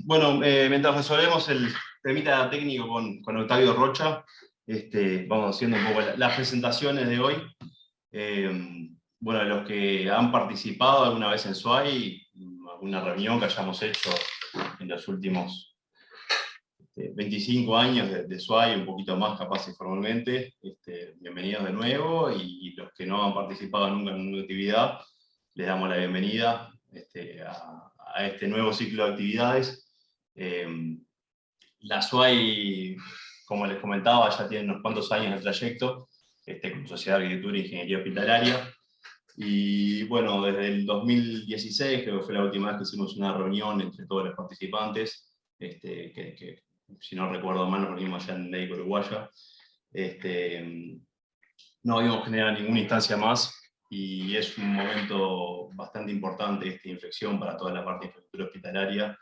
Bueno, mientras resolvemos el temita técnico con Octavio Rocha, vamos haciendo un poco las presentaciones de hoy. Bueno, los que han participado alguna vez en SWAI, alguna reunión que hayamos hecho en los últimos 25 años de SWAI, un poquito más capaz informalmente, bienvenidos de nuevo, y los que no han participado nunca en ninguna actividad, les damos la bienvenida a este nuevo ciclo de actividades. La SWAI, como les comentaba, ya tiene unos cuantos años de trayecto, como Sociedad de Arquitectura e Ingeniería Hospitalaria. Y bueno, desde el 2016, creo que fue la última vez que hicimos una reunión entre todos los participantes, que si no recuerdo mal nos reunimos allá en Médico Uruguaya. No habíamos generado ninguna instancia más, y es un momento bastante importante esta inflexión para toda la parte de infraestructura hospitalaria,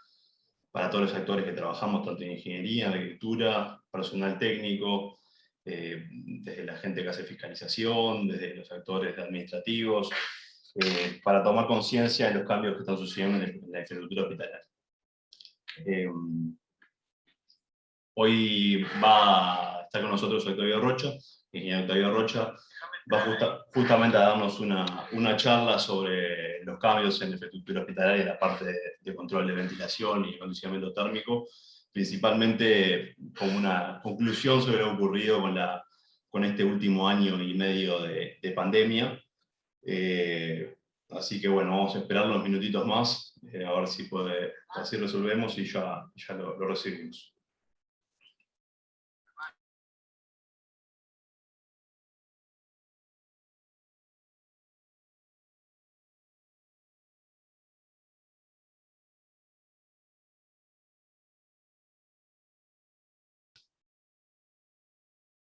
para todos los actores que trabajamos, tanto en ingeniería, en arquitectura, personal técnico, desde la gente que hace fiscalización, desde los actores administrativos, para tomar conciencia de los cambios que están sucediendo en la infraestructura hospitalaria. Hoy va a estar con nosotros Octavio Rocha, ingeniero Octavio Rocha, va justamente a darnos una charla sobre los cambios en la infraestructura hospitalaria y la parte de control de ventilación y acondicionamiento térmico, principalmente como una conclusión sobre lo ocurrido con este último año y medio de pandemia. Así que bueno, vamos a esperar unos minutitos más, a ver si así resolvemos y ya lo recibimos.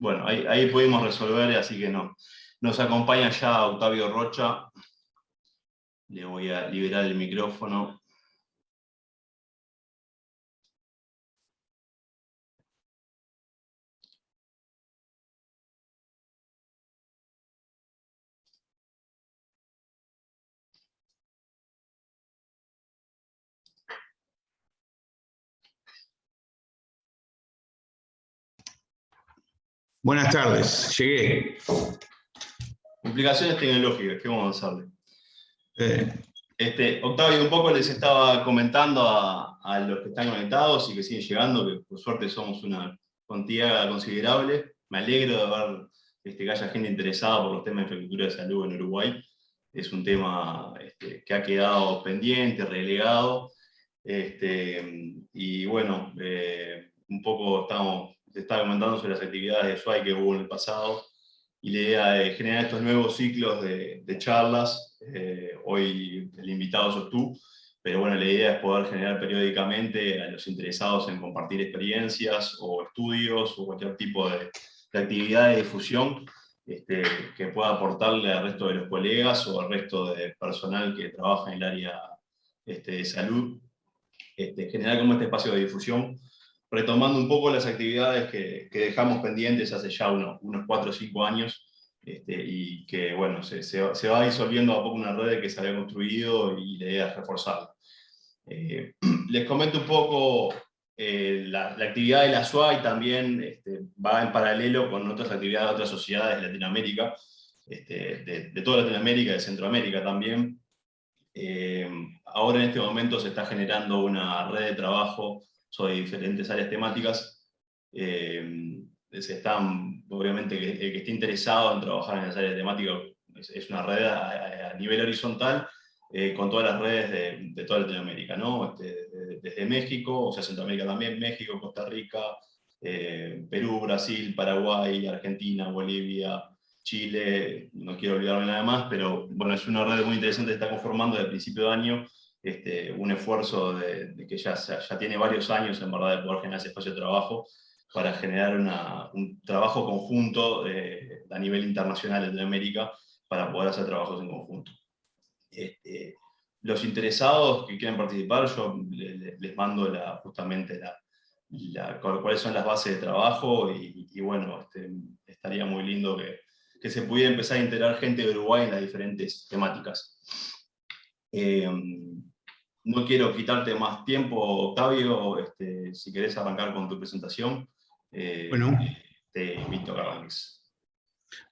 Bueno, ahí pudimos resolver, así que no. Nos acompaña ya Octavio Rocha. Le voy a liberar el micrófono. Buenas tardes, llegué. Implicaciones tecnológicas, ¿qué vamos a hacerle? Octavio, un poco les estaba comentando a los que están conectados y que siguen llegando, que por suerte somos una cantidad considerable. Me alegro de ver que haya gente interesada por los temas de infraestructura de salud en Uruguay. Es un tema que ha quedado pendiente, relegado. Y bueno, un poco estaba comentando sobre las actividades de SWAI que hubo en el pasado, y la idea de generar estos nuevos ciclos de charlas. Hoy el invitado sos tú, pero bueno, la idea es poder generar periódicamente a los interesados en compartir experiencias o estudios o cualquier tipo de actividad de difusión que pueda aportarle al resto de los colegas o al resto de personal que trabaja en el área de salud, generar como este espacio de difusión, retomando un poco las actividades que dejamos pendientes hace ya unos 4 o 5 años, y que bueno, se va disolviendo a poco una red que se había construido, y la idea es reforzarla. Les comento un poco la actividad de la SWAI también va en paralelo con otras actividades de otras sociedades de Latinoamérica, de toda Latinoamérica, de Centroamérica también. Ahora en este momento se está generando una red de trabajo sobre diferentes áreas temáticas. Obviamente, el que esté interesado en trabajar en esas áreas temáticas, es una red a nivel horizontal, con todas las redes de toda Latinoamérica, ¿no? Desde México, o sea, Centroamérica también, México, Costa Rica, Perú, Brasil, Paraguay, Argentina, Bolivia, Chile, no quiero olvidarme nada más, pero bueno, es una red muy interesante que está conformando desde el principio de año, un esfuerzo de que ya tiene varios años, en verdad, de poder generar ese espacio de trabajo para generar un trabajo conjunto a nivel internacional en Latinoamérica, para poder hacer trabajos en conjunto. Los interesados que quieran participar, yo les mando justamente cuáles son las bases de trabajo, y bueno, estaría muy lindo que se pudiera empezar a integrar gente de Uruguay en las diferentes temáticas. no quiero quitarte más tiempo, Octavio. Si querés arrancar con tu presentación, Bueno, te invito a que arranques.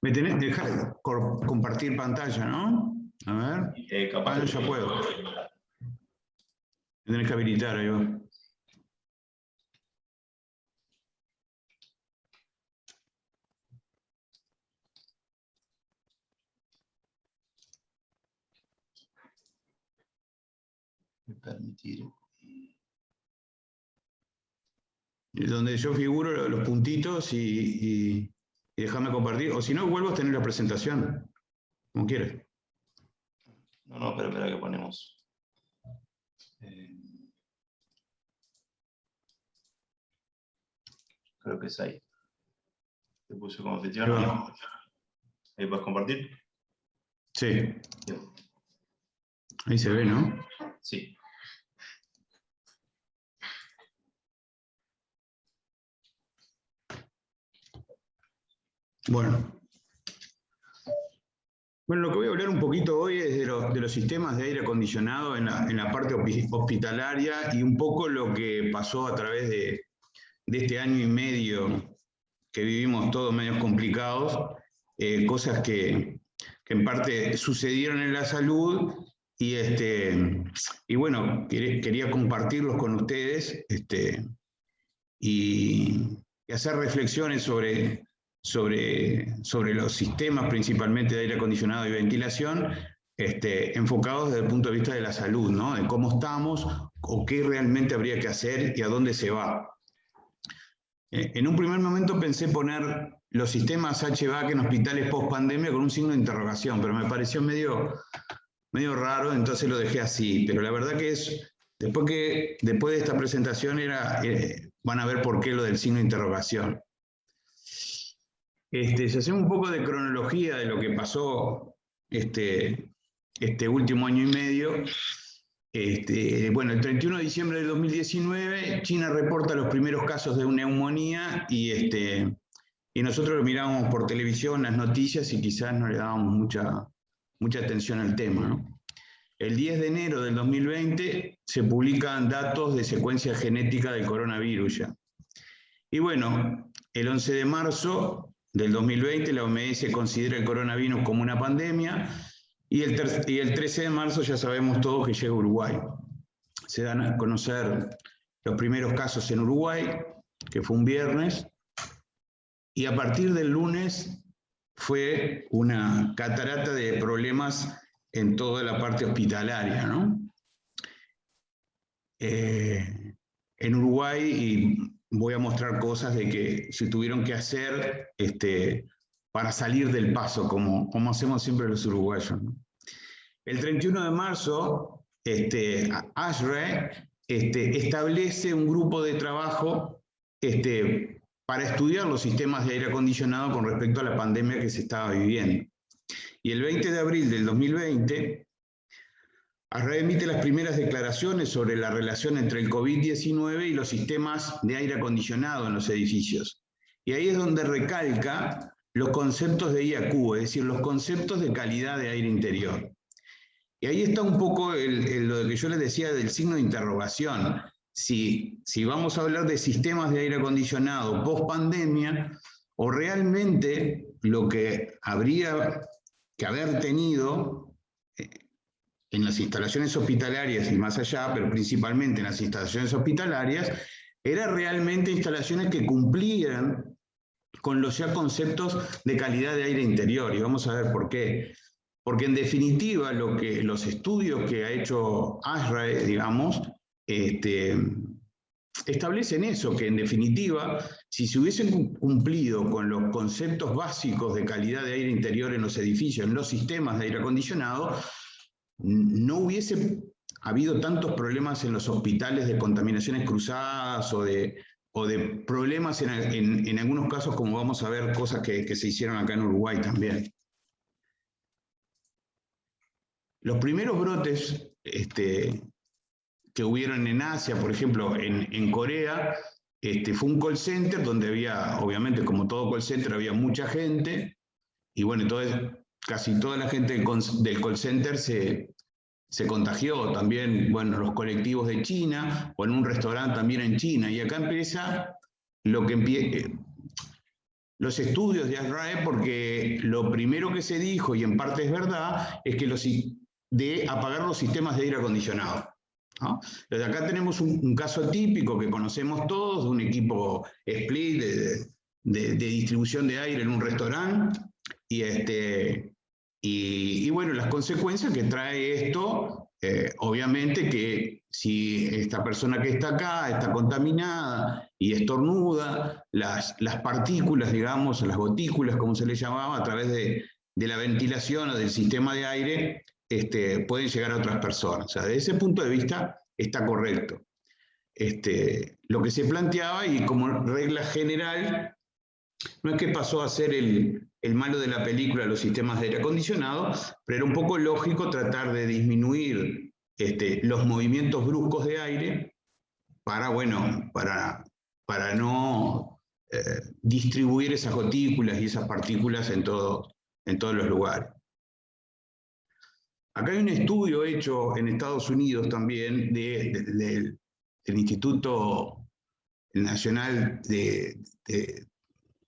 me tenés que dejar compartir pantalla, ¿no? A ver. Capaz No, que ya puedo. Me tenés que habilitar, ahí va. permitir. Donde yo figuro los puntitos y déjame compartir. O si no, vuelvo a tener la presentación, como quieras. No, pero espera que ponemos. Creo que es ahí. Te puse como anfitrión. Ahí puedes compartir. Sí. Bien. Ahí se ve, ¿no? Sí. Bueno, lo que voy a hablar un poquito hoy es de los sistemas de aire acondicionado en la parte hospitalaria y un poco lo que pasó a través de este año y medio que vivimos todos medios complicados, cosas que en parte sucedieron en la salud y bueno, quería compartirlos con ustedes y hacer reflexiones sobre los sistemas, principalmente de aire acondicionado y ventilación, enfocados desde el punto de vista de la salud, ¿no? De cómo estamos o qué realmente habría que hacer y a dónde se va. En un primer momento pensé poner los sistemas HVAC en hospitales post-pandemia con un signo de interrogación, pero me pareció medio raro, entonces lo dejé así. Pero la verdad que después de esta presentación van a ver por qué lo del signo de interrogación. Si hacemos un poco de cronología de lo que pasó este último año y medio, bueno, el 31 de diciembre del 2019, China reporta los primeros casos de neumonía y nosotros lo mirábamos por televisión, las noticias, y quizás no le dábamos mucha atención al tema, ¿no? El 10 de enero del 2020 se publican datos de secuencia genética del coronavirus ya. Y bueno, el 11 de marzo del 2020 la OMS considera el coronavirus como una pandemia y el 13 de marzo ya sabemos todos que llega a Uruguay. Se dan a conocer los primeros casos en Uruguay, que fue un viernes, y a partir del lunes fue una catarata de problemas en toda la parte hospitalaria, ¿no? En Uruguay, y voy a mostrar cosas de que se tuvieron que hacer para salir del paso, como hacemos siempre los uruguayos, ¿no? El 31 de marzo, ASHRAE establece un grupo de trabajo para estudiar los sistemas de aire acondicionado con respecto a la pandemia que se estaba viviendo. Y el 20 de abril del 2020, ASHRAE emite las primeras declaraciones sobre la relación entre el COVID-19 y los sistemas de aire acondicionado en los edificios. Y ahí es donde recalca los conceptos de IAQ, es decir, los conceptos de calidad de aire interior. Y ahí está un poco lo que yo les decía del signo de interrogación. Si vamos a hablar de sistemas de aire acondicionado post-pandemia, o realmente lo que habría que haber tenido en las instalaciones hospitalarias y más allá, pero principalmente en las instalaciones hospitalarias, eran realmente instalaciones que cumplieran con los ya conceptos de calidad de aire interior. Y vamos a ver por qué. Porque en definitiva los estudios que ha hecho ASHRAE, digamos, establecen eso, que en definitiva, si se hubiesen cumplido con los conceptos básicos de calidad de aire interior en los edificios, en los sistemas de aire acondicionado, no hubiese habido tantos problemas en los hospitales de contaminaciones cruzadas o de problemas en algunos casos, como vamos a ver, cosas que se hicieron acá en Uruguay también. Los primeros brotes que hubieron en Asia, por ejemplo, en Corea, fue un call center donde había, obviamente, como todo call center, había mucha gente, y bueno, entonces casi toda la gente del call center se se contagió también, bueno, los colectivos de China, o en un restaurante también en China, y acá empieza lo que los estudios de ASRAE, porque lo primero que se dijo, y en parte es verdad, es que de apagar los sistemas de aire acondicionado, ¿no? Entonces acá tenemos un caso típico que conocemos todos, de un equipo split de distribución de aire en un restaurante, y bueno, las consecuencias que trae esto, obviamente que si esta persona que está acá está contaminada y estornuda, las partículas, digamos, las gotículas, como se le llamaba, a través de la ventilación o del sistema de aire, pueden llegar a otras personas. O sea, desde ese punto de vista está correcto. Lo que se planteaba, y como regla general, no es que pasó a ser el malo de la película los sistemas de aire acondicionado, pero era un poco lógico tratar de disminuir los movimientos bruscos de aire para, bueno, para no distribuir esas gotículas y esas partículas en todos los lugares. Acá hay un estudio hecho en Estados Unidos también del Instituto Nacional de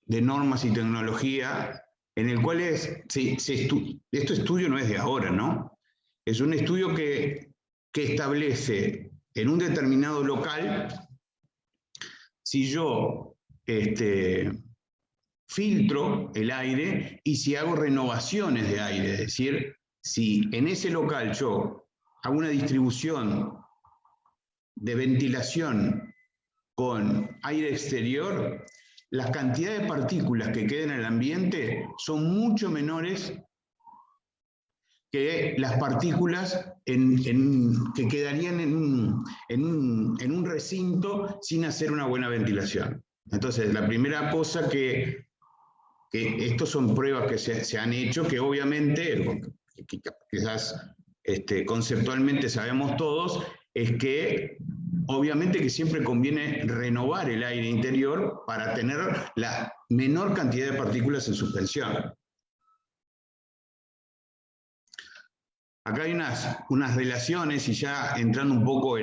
Normas y Tecnología, en el cual este estudio no es de ahora, ¿no? Es un estudio que establece en un determinado local, si yo filtro el aire y si hago renovaciones de aire, es decir, si en ese local yo hago una distribución de ventilación con aire exterior, las cantidades de partículas que quedan en el ambiente son mucho menores que las partículas que quedarían en un recinto sin hacer una buena ventilación. Entonces, la primera cosa que estos son pruebas que se han hecho, que obviamente, quizás conceptualmente sabemos todos, es que obviamente que siempre conviene renovar el aire interior para tener la menor cantidad de partículas en suspensión. Acá hay unas relaciones, y ya entrando un poco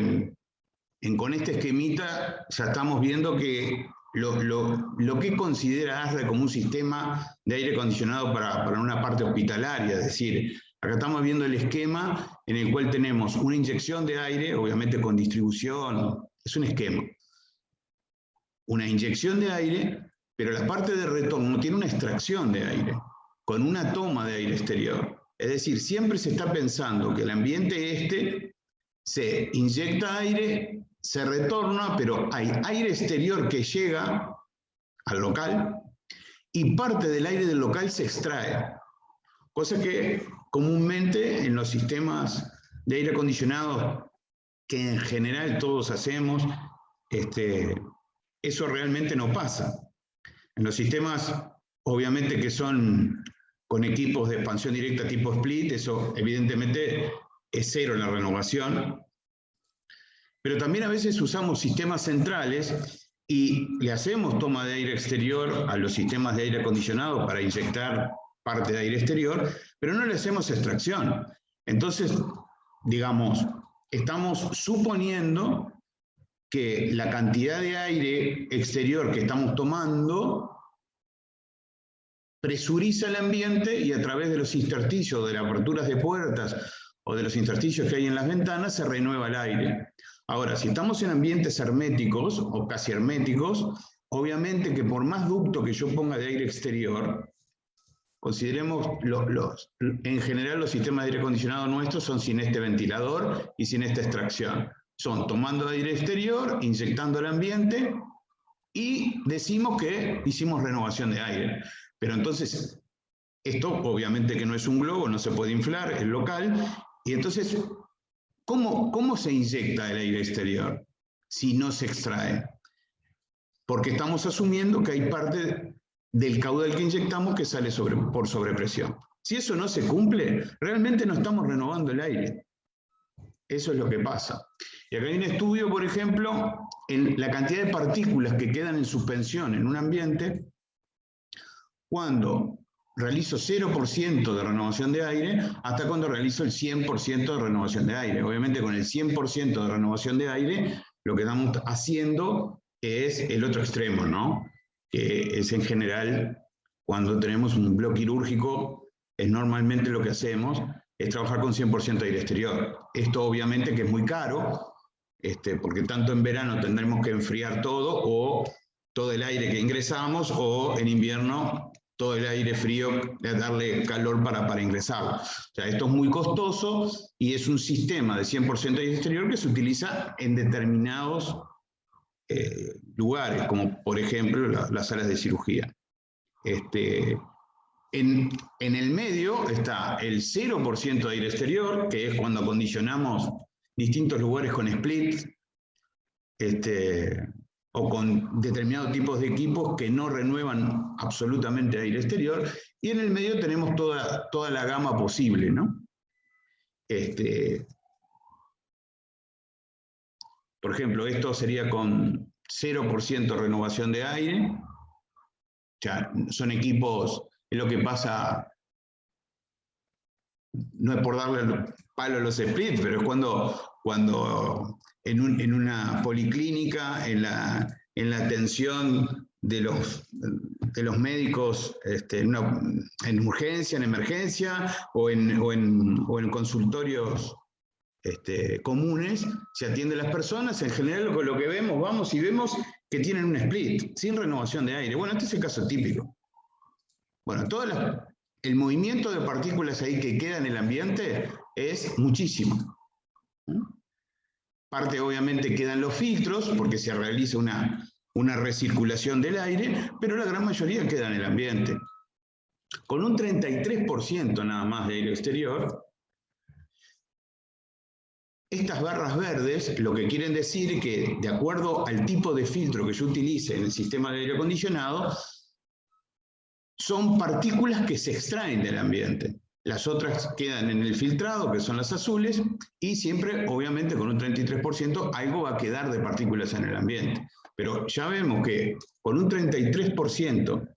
con este esquemita, ya estamos viendo que lo que considera ASRAE como un sistema de aire acondicionado para una parte hospitalaria, es decir, acá estamos viendo el esquema en el cual tenemos una inyección de aire, obviamente con distribución, es un esquema. Una inyección de aire, pero la parte de retorno tiene una extracción de aire, con una toma de aire exterior. Es decir, siempre se está pensando que el ambiente se inyecta aire, se retorna, pero hay aire exterior que llega al local y parte del aire del local se extrae. Cosa que comúnmente en los sistemas de aire acondicionado, que en general todos hacemos, eso realmente no pasa. En los sistemas, obviamente que son con equipos de expansión directa tipo split, eso evidentemente es cero la renovación. Pero también a veces usamos sistemas centrales y le hacemos toma de aire exterior a los sistemas de aire acondicionado para inyectar parte de aire exterior, pero no le hacemos extracción. Entonces, digamos, estamos suponiendo que la cantidad de aire exterior que estamos tomando presuriza el ambiente y a través de los intersticios, de las aperturas de puertas o de los intersticios que hay en las ventanas, se renueva el aire. Ahora, si estamos en ambientes herméticos o casi herméticos, obviamente que por más ducto que yo ponga de aire exterior, consideremos, en general los sistemas de aire acondicionado nuestros son sin este ventilador y sin esta extracción. Son tomando aire exterior, inyectando al ambiente y decimos que hicimos renovación de aire. Pero entonces, esto obviamente que no es un globo, no se puede inflar, es local. Y entonces, ¿cómo se inyecta el aire exterior si no se extrae? Porque estamos asumiendo que hay parte del caudal que inyectamos que sale por sobrepresión. Si eso no se cumple, realmente no estamos renovando el aire. Eso es lo que pasa. Y acá hay un estudio, por ejemplo, en la cantidad de partículas que quedan en suspensión en un ambiente cuando realizo 0% de renovación de aire hasta cuando realizo el 100% de renovación de aire. Obviamente con el 100% de renovación de aire, lo que estamos haciendo es el otro extremo, ¿no? Que es en general, cuando tenemos un bloque quirúrgico, es normalmente lo que hacemos, es trabajar con 100% de aire exterior. Esto obviamente que es muy caro, porque tanto en verano tendremos que enfriar todo, o todo el aire que ingresamos, o en invierno todo el aire frío, darle calor para ingresarlo. O sea, esto es muy costoso y es un sistema de 100% de aire exterior que se utiliza en determinados lugares, como por ejemplo las salas de cirugía. En el medio está el 0% de aire exterior, que es cuando acondicionamos distintos lugares con split, o con determinados tipos de equipos que no renuevan absolutamente aire exterior, y en el medio tenemos toda la gama posible, ¿no? Por ejemplo, esto sería con 0% renovación de aire. O sea, son equipos, es lo que pasa, no es por darle palo a los splits, pero es cuando en una policlínica, en la atención de los médicos, en urgencia, en emergencia, o en consultorios comunes, se atiende a las personas, en general lo que vemos, vamos y vemos que tienen un split, sin renovación de aire. Bueno, este es el caso típico. Bueno, el movimiento de partículas ahí que queda en el ambiente es muchísimo. Parte obviamente quedan los filtros, porque se realiza una recirculación del aire, pero la gran mayoría queda en el ambiente. Con un 33% nada más de aire exterior, estas barras verdes lo que quieren decir que, de acuerdo al tipo de filtro que yo utilice en el sistema de aire acondicionado, son partículas que se extraen del ambiente. Las otras quedan en el filtrado, que son las azules, y siempre, obviamente, con un 33%, algo va a quedar de partículas en el ambiente. Pero ya vemos que con un 33%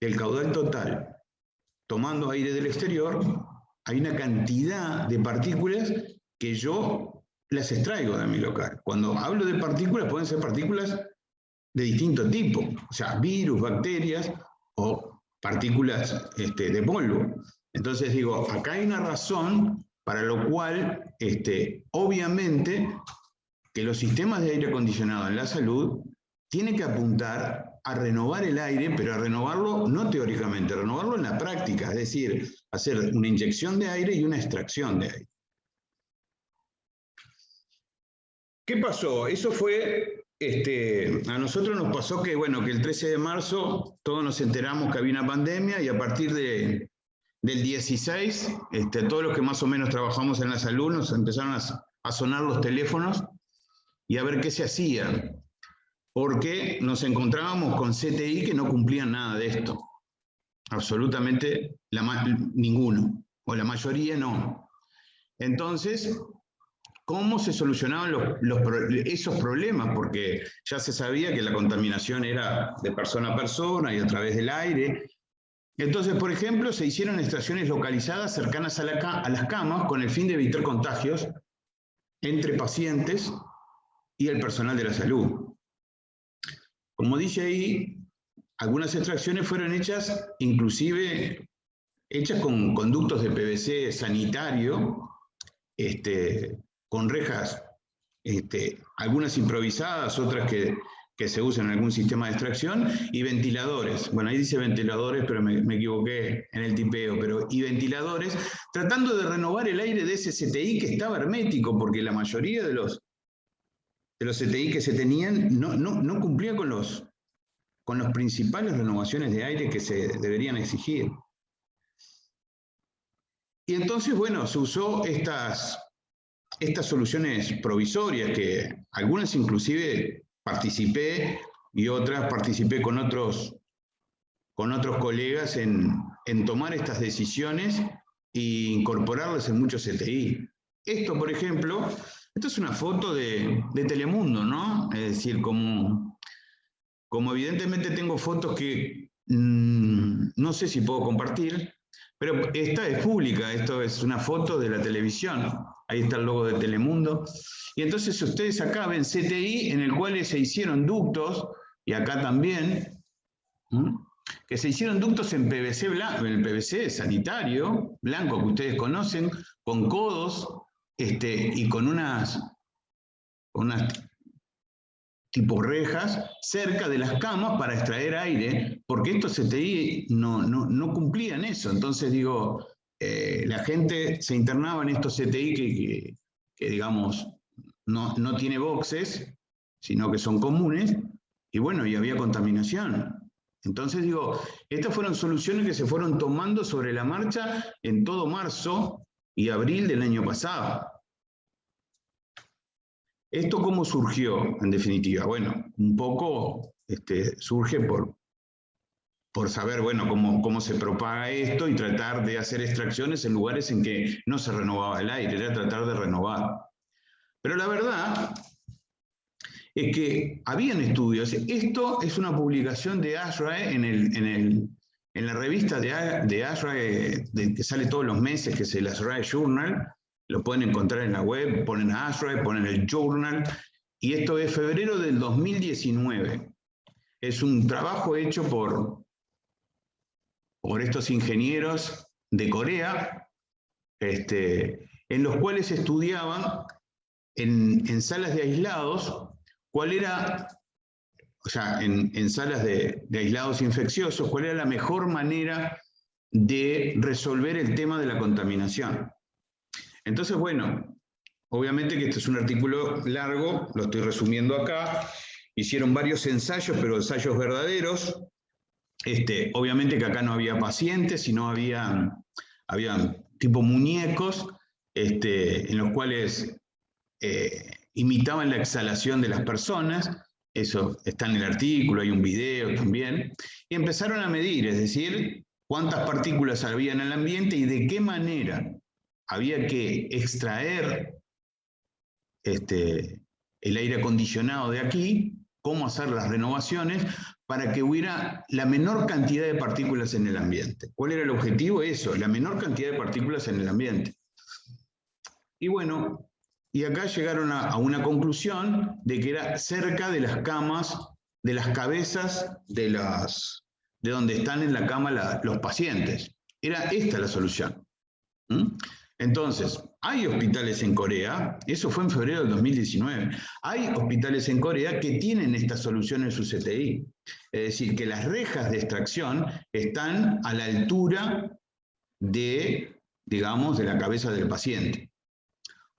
del caudal total, tomando aire del exterior, hay una cantidad de partículas que yo las extraigo de mi local. Cuando hablo de partículas, pueden ser partículas de distinto tipo, o sea, virus, bacterias o partículas de polvo. Entonces digo, acá hay una razón para lo cual, obviamente, que los sistemas de aire acondicionado en la salud tienen que apuntar a renovar el aire, pero a renovarlo no teóricamente, a renovarlo en la práctica, es decir, hacer una inyección de aire y una extracción de aire. ¿Qué pasó? Eso fue, a nosotros nos pasó que, bueno, que el 13 de marzo todos nos enteramos que había una pandemia y a partir del 16, todos los que más o menos trabajamos en la salud nos empezaron a sonar los teléfonos y a ver qué se hacía, porque nos encontrábamos con CTI que no cumplían nada de esto, absolutamente ninguno, o la mayoría no. Entonces, ¿cómo se solucionaban esos problemas? Porque ya se sabía que la contaminación era de persona a persona y a través del aire. Entonces, por ejemplo, se hicieron extracciones localizadas cercanas a las camas con el fin de evitar contagios entre pacientes y el personal de la salud. Como dice ahí, algunas extracciones fueron hechas, inclusive hechas con conductos de PVC sanitario, con rejas, algunas improvisadas, otras que se usan en algún sistema de extracción, y ventiladores. Bueno, ahí dice ventiladores, pero me equivoqué en el tipeo, y ventiladores, tratando de renovar el aire de ese CTI que estaba hermético, porque la mayoría de los CTI que se tenían no cumplía con las principales renovaciones de aire que se deberían exigir. Y entonces, bueno, se usó estas soluciones provisorias, que algunas inclusive participé y otras participé con otros colegas en tomar estas decisiones e incorporarlas en muchos CTI. Esto, por ejemplo, esto es una foto de Telemundo, ¿no? Es decir, como evidentemente tengo fotos que no sé si puedo compartir, pero esta es pública, esto es una foto de la televisión, ahí está el logo de Telemundo, y entonces ustedes acá ven CTI en el cual se hicieron ductos, y acá también, que se hicieron ductos en PVC blanco, en el PVC sanitario, blanco que ustedes conocen, con codos, y con unas tipo rejas cerca de las camas para extraer aire, porque estos CTI no cumplían eso. Entonces digo, la gente se internaba en estos CTI que digamos, no tiene boxes, sino que son comunes, y bueno, y había contaminación. Entonces digo, estas fueron soluciones que se fueron tomando sobre la marcha en todo marzo y abril del año pasado. ¿Esto cómo surgió, en definitiva? Bueno, un poco surge por saber, bueno, cómo se propaga esto y tratar de hacer extracciones en lugares en que no se renovaba el aire, era tratar de renovar. Pero la verdad es que habían estudios. Esto es una publicación de ASHRAE en la revista de ASHRAE que sale todos los meses, que es el ASHRAE Journal. Lo pueden encontrar en la web, ponen ASHRAE, ponen el Journal, y esto es febrero del 2019. Es un trabajo hecho por estos ingenieros de Corea, en los cuales estudiaban en salas de aislados cuál era, o sea, en salas de aislados infecciosos, cuál era la mejor manera de resolver el tema de la contaminación. Entonces, bueno, obviamente que este es un artículo largo, lo estoy resumiendo acá. Hicieron varios ensayos, pero ensayos verdaderos. Obviamente que acá no había pacientes, sino había tipo muñecos, en los cuales imitaban la exhalación de las personas. Eso está en el artículo, hay un video también. Y empezaron a medir, es decir, cuántas partículas había en el ambiente y de qué manera había que extraer el aire acondicionado de aquí, cómo hacer las renovaciones para que hubiera la menor cantidad de partículas en el ambiente. ¿Cuál era el objetivo? Eso, la menor cantidad de partículas en el ambiente. Y bueno, y acá llegaron a una conclusión de que era cerca de las camas, de las cabezas de donde están en la cama los pacientes. Era esta la solución. Entonces, hay hospitales en Corea, eso fue en febrero del 2019, hay hospitales en Corea que tienen esta solución en su CTI. Es decir, que las rejas de extracción están a la altura de, digamos, de la cabeza del paciente.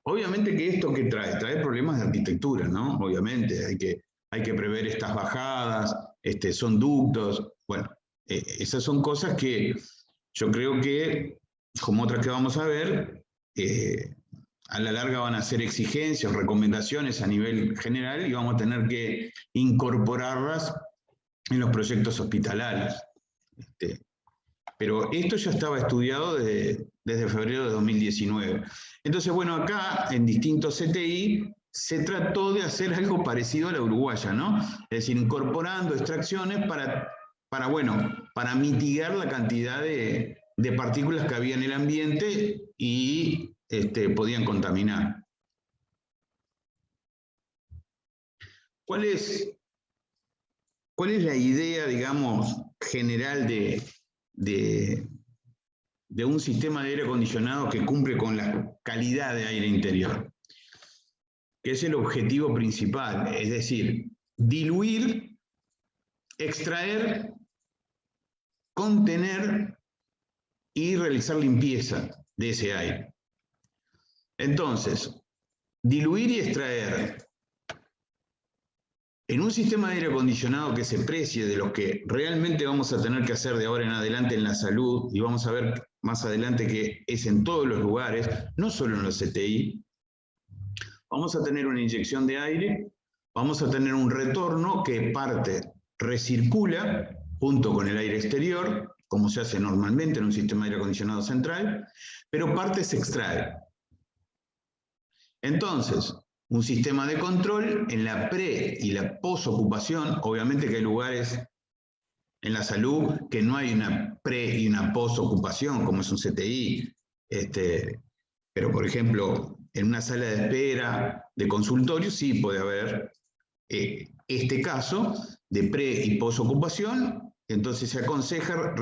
Obviamente que esto que trae problemas de arquitectura, ¿no? Obviamente, hay que prever estas bajadas, son ductos, bueno, esas son cosas que yo creo que, como otras que vamos a ver, a la larga van a ser exigencias, recomendaciones a nivel general y vamos a tener que incorporarlas en los proyectos hospitalarios. Pero esto ya estaba estudiado desde febrero de 2019. Entonces, bueno, acá en distintos CTI se trató de hacer algo parecido a la uruguaya, ¿no? Es decir, incorporando extracciones para mitigar la cantidad de partículas que había en el ambiente y podían contaminar. ¿Cuál es la idea, digamos, general de un sistema de aire acondicionado que cumple con la calidad de aire interior? Que es el objetivo principal, es decir, diluir, extraer, contener y realizar limpieza de ese aire. Entonces, diluir y extraer en un sistema de aire acondicionado que se precie de lo que realmente vamos a tener que hacer de ahora en adelante en la salud, y vamos a ver más adelante que es en todos los lugares, no solo en los CTI, vamos a tener una inyección de aire, vamos a tener un retorno que parte recircula junto con el aire exterior, como se hace normalmente en un sistema de aire acondicionado central, pero parte se extrae. Entonces, un sistema de control en la pre y la posocupación, obviamente que hay lugares en la salud que no hay una pre y una post-ocupación, como es un CTI. Pero, por ejemplo, en una sala de espera de consultorio sí puede haber este caso de pre y post-ocupación. Entonces se aconseja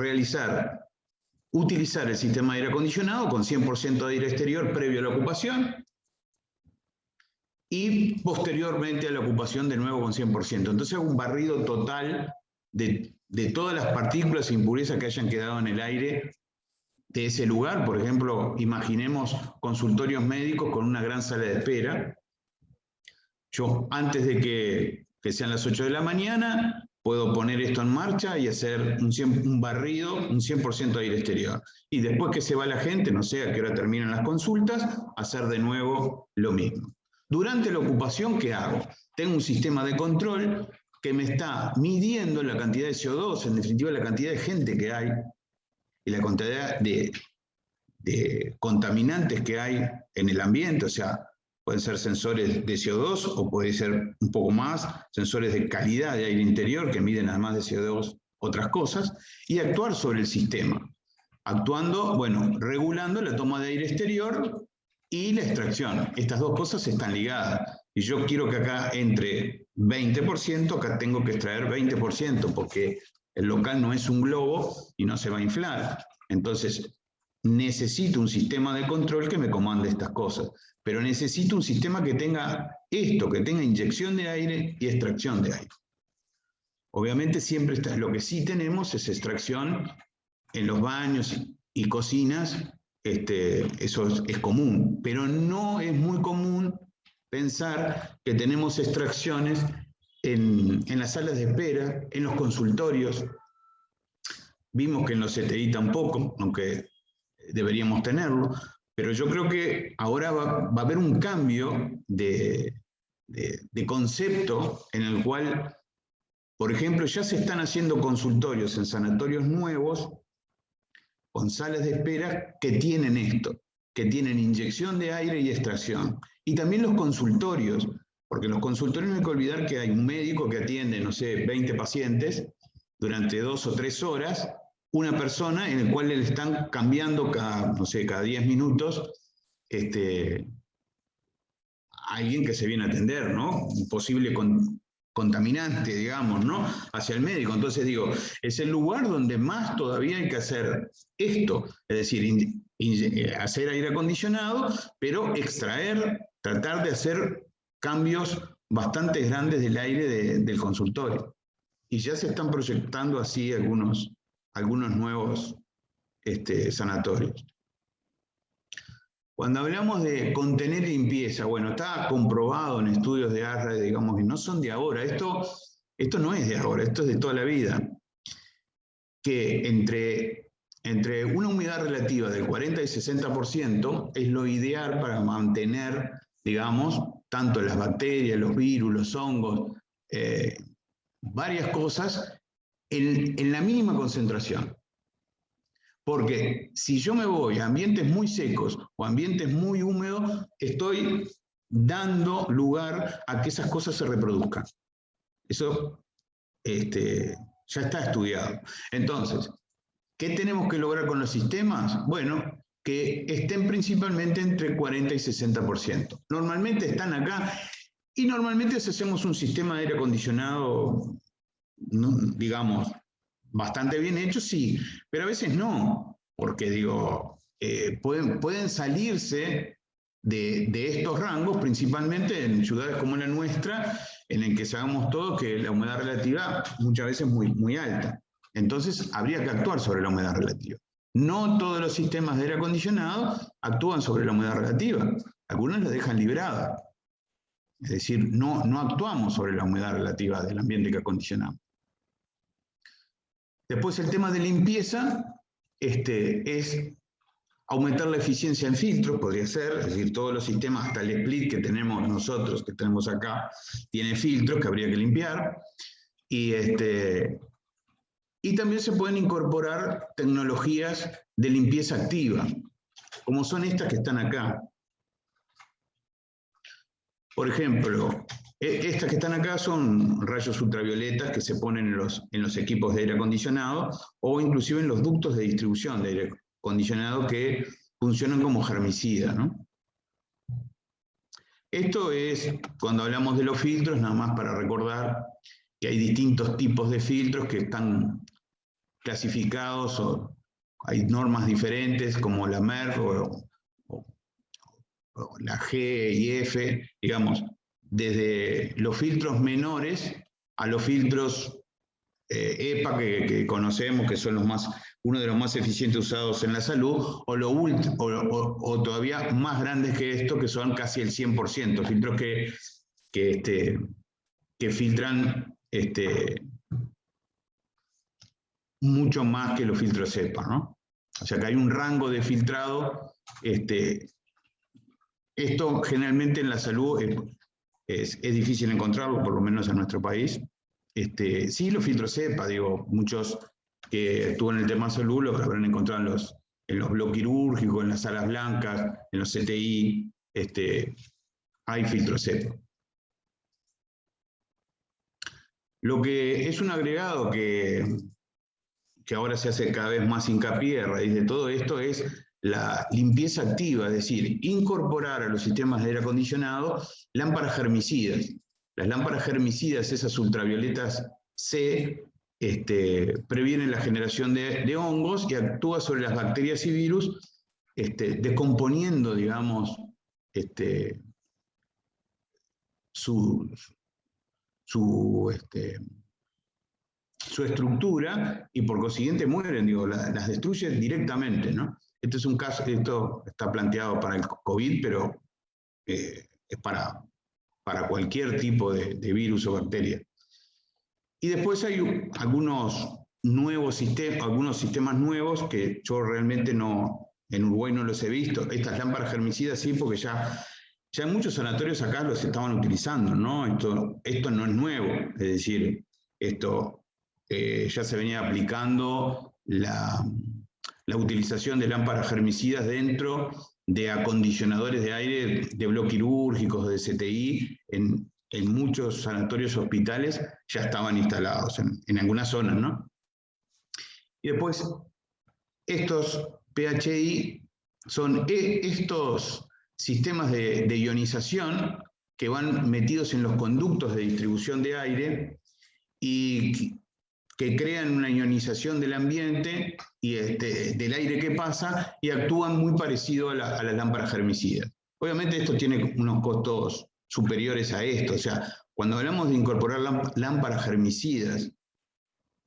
utilizar el sistema de aire acondicionado con 100% de aire exterior previo a la ocupación y posteriormente a la ocupación de nuevo con 100%. Entonces hago un barrido total de todas las partículas e impurezas que hayan quedado en el aire de ese lugar. Por ejemplo, imaginemos consultorios médicos con una gran sala de espera. Yo, antes de que sean las 8 de la mañana, puedo poner esto en marcha y hacer un barrido, un 100% de aire exterior. Y después que se va la gente, no sé a qué hora terminan las consultas, hacer de nuevo lo mismo. Durante la ocupación, ¿qué hago? Tengo un sistema de control que me está midiendo la cantidad de CO2, en definitiva la cantidad de gente que hay y la cantidad de contaminantes que hay en el ambiente. O sea, pueden ser sensores de CO2 o puede ser un poco más, sensores de calidad de aire interior que miden además de CO2 otras cosas, y actuar sobre el sistema. Actuando, bueno, regulando la toma de aire exterior y la extracción. Estas dos cosas están ligadas. Y yo quiero que acá entre 20%, acá tengo que extraer 20%, porque el local no es un globo y no se va a inflar. Entonces, necesito un sistema de control que me comande estas cosas. Pero necesito un sistema que tenga esto, que tenga inyección de aire y extracción de aire. Obviamente siempre lo que sí tenemos es extracción en los baños y cocinas. Eso es común, pero no es muy común pensar que tenemos extracciones en las salas de espera, en los consultorios. Vimos que en los CTI tampoco, aunque deberíamos tenerlo, pero yo creo que ahora va a haber un cambio de concepto en el cual, por ejemplo, ya se están haciendo consultorios en sanatorios nuevos con salas de espera que tienen esto, que tienen inyección de aire y extracción. Y también los consultorios, porque en los consultorios no hay que olvidar que hay un médico que atiende, no sé, 20 pacientes durante 2 o 3 horas, una persona en el cual le están cambiando cada, no sé, cada 10 minutos a alguien que se viene a atender, ¿no? Un posible contaminante, digamos, ¿no? Hacia el médico. Entonces digo, es el lugar donde más todavía hay que hacer esto, es decir, hacer aire acondicionado, pero tratar de hacer cambios bastante grandes del aire del consultorio. Y ya se están proyectando así algunos nuevos sanatorios. Cuando hablamos de contener limpieza, bueno, está comprobado en estudios de ARRA, digamos, que no son de ahora. Esto no es de ahora, esto es de toda la vida. Que entre una humedad relativa del 40 y 60% es lo ideal para mantener, digamos, tanto las bacterias, los virus, los hongos, varias cosas en la mínima concentración. Porque si yo me voy a ambientes muy secos o ambientes muy húmedos, estoy dando lugar a que esas cosas se reproduzcan. Eso ya está estudiado. Entonces, ¿qué tenemos que lograr con los sistemas? Bueno, que estén principalmente entre 40 y 60%. Normalmente están acá y normalmente si hacemos un sistema de aire acondicionado, digamos, bastante bien hecho, sí, pero a veces no, porque digo, pueden salirse de estos rangos, principalmente en ciudades como la nuestra, en el que sabemos todos que la humedad relativa muchas veces es muy alta. Entonces habría que actuar sobre la humedad relativa. No todos los sistemas de aire acondicionado actúan sobre la humedad relativa, algunos la dejan librada. Es decir, no actuamos sobre la humedad relativa del ambiente que acondicionamos. Después el tema de limpieza es aumentar la eficiencia en filtros, podría ser, es decir, todos los sistemas, hasta el split que tenemos nosotros, que tenemos acá, tiene filtros que habría que limpiar. Y también se pueden incorporar tecnologías de limpieza activa, como son estas que están acá. Por ejemplo, Estas que están acá son rayos ultravioletas que se ponen en los equipos de aire acondicionado o inclusive en los ductos de distribución de aire acondicionado que funcionan como germicidas, ¿no? Esto es, cuando hablamos de los filtros, nada más para recordar que hay distintos tipos de filtros que están clasificados, o hay normas diferentes como la MERV o la G y F, digamos, desde los filtros menores a los filtros EPA que conocemos, que son uno de los más eficientes usados en la salud, o todavía más grandes que esto, que son casi el 100%, filtros que filtran mucho más que los filtros EPA, ¿no? O sea que hay un rango de filtrado. Esto generalmente en la salud es difícil encontrarlo, por lo menos en nuestro país. Sí, los filtros EPA, digo, muchos que actúan en el tema de salud lo habrán encontrado en los bloques quirúrgicos, en las salas blancas, en los CTI, hay filtros EPA. Lo que es un agregado que ahora se hace cada vez más hincapié a raíz de todo esto es la limpieza activa, es decir, incorporar a los sistemas de aire acondicionado lámparas germicidas. Las lámparas germicidas, esas ultravioletas C, previenen la generación de hongos y actúa sobre las bacterias y virus, descomponiendo, digamos, su estructura y por consiguiente mueren, digo, las destruyen directamente, ¿no? Este es un caso, esto está planteado para el COVID, pero es para cualquier tipo de virus o bacteria. Y después hay algunos sistemas nuevos que yo realmente en Uruguay no los he visto. Estas lámparas germicidas sí, porque ya en muchos sanatorios acá los estaban utilizando, ¿no? Esto no es nuevo, es decir, esto ya se venía aplicando la utilización de lámparas germicidas dentro de acondicionadores de aire de bloques quirúrgicos, de CTI, en muchos sanatorios hospitales ya estaban instalados, en algunas zonas, ¿no? Y después, estos PHI son estos sistemas de ionización que van metidos en los conductos de distribución de aire y que crean una ionización del ambiente y del aire que pasa y actúan muy parecido a las lámparas germicidas. Obviamente esto tiene unos costos superiores a esto, o sea, cuando hablamos de incorporar lámparas germicidas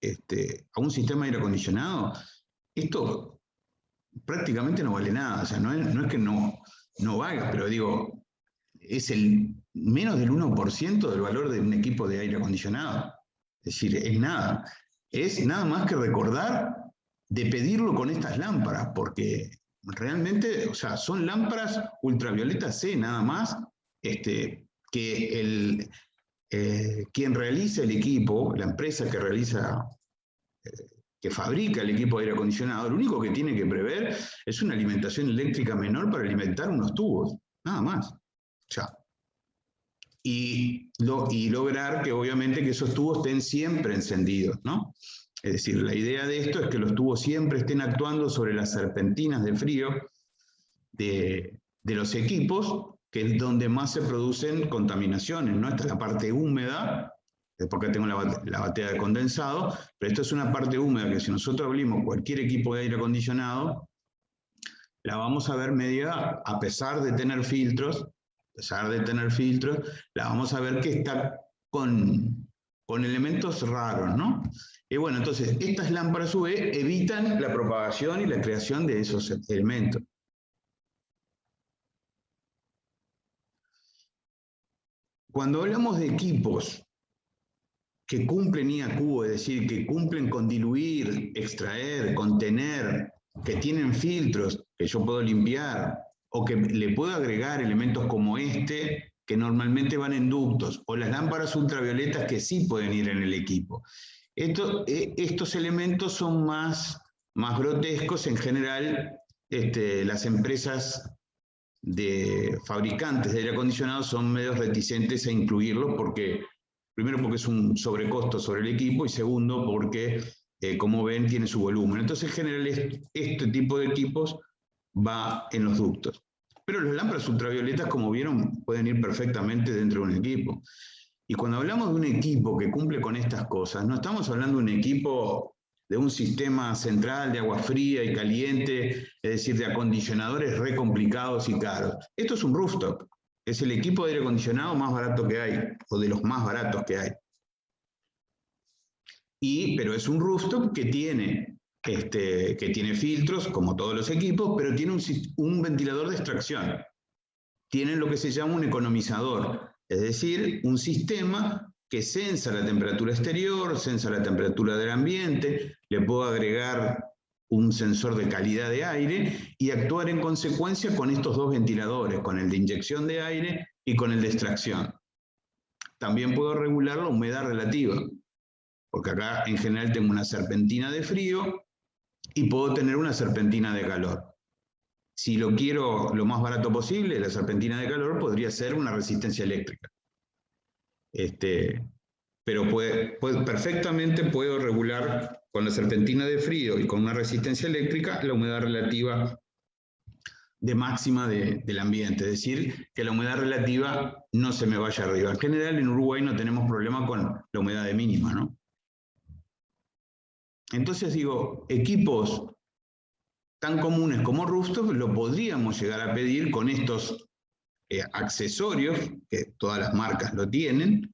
a un sistema de aire acondicionado, esto prácticamente no vale nada, o sea, no es que no valga, pero digo, es menos del 1% del valor de un equipo de aire acondicionado. Es decir, es nada más que recordar de pedirlo con estas lámparas, porque realmente, o sea, son lámparas ultravioleta C nada más, que quien realiza el equipo, la empresa que fabrica el equipo de aire acondicionado, lo único que tiene que prever es una alimentación eléctrica menor para alimentar unos tubos, nada más. O sea, y lograr que obviamente que esos tubos estén siempre encendidos, ¿no? Es decir, la idea de esto es que los tubos siempre estén actuando sobre las serpentinas de frío de los equipos, que es donde más se producen contaminaciones, ¿no? Esta es la parte húmeda, porque tengo la batea de condensado, pero esto es una parte húmeda que si nosotros abrimos cualquier equipo de aire acondicionado, la vamos a ver media, a pesar de tener filtros, la vamos a ver que está con elementos raros, ¿no? Y bueno, entonces, estas lámparas UV evitan la propagación y la creación de esos elementos. Cuando hablamos de equipos que cumplen IAQ, es decir, que cumplen con diluir, extraer, contener, que tienen filtros que yo puedo limpiar, o que le puedo agregar elementos como que normalmente van en ductos, o las lámparas ultravioletas que sí pueden ir en el equipo. Estos elementos son más grotescos. En general, las empresas de fabricantes de aire acondicionado son medio reticentes a incluirlo primero porque es un sobrecosto sobre el equipo y segundo porque, como ven, tiene su volumen. Entonces, en general, este tipo de equipos va en los ductos. Pero las lámparas ultravioletas, como vieron, pueden ir perfectamente dentro de un equipo. Y cuando hablamos de un equipo que cumple con estas cosas, no estamos hablando de un equipo de un sistema central de agua fría y caliente, es decir, de acondicionadores re complicados y caros. Esto es un rooftop. Es el equipo de aire acondicionado más barato que hay, o de los más baratos que hay. Pero es un rooftop que tiene filtros, como todos los equipos, pero tiene un ventilador de extracción. Tiene lo que se llama un economizador, es decir, un sistema que sensa la temperatura exterior, sensa la temperatura del ambiente, le puedo agregar un sensor de calidad de aire y actuar en consecuencia con estos dos ventiladores, con el de inyección de aire y con el de extracción. También puedo regular la humedad relativa, porque acá en general tengo una serpentina de frío y puedo tener una serpentina de calor. Si lo quiero lo más barato posible, la serpentina de calor podría ser una resistencia eléctrica. Pero perfectamente puedo regular con la serpentina de frío y con una resistencia eléctrica la humedad relativa de máxima del ambiente, es decir, que la humedad relativa no se me vaya arriba. En general, en Uruguay no tenemos problema con la humedad de mínima, ¿no? Entonces digo, equipos tan comunes como rooftop lo podríamos llegar a pedir con estos accesorios, que todas las marcas lo tienen,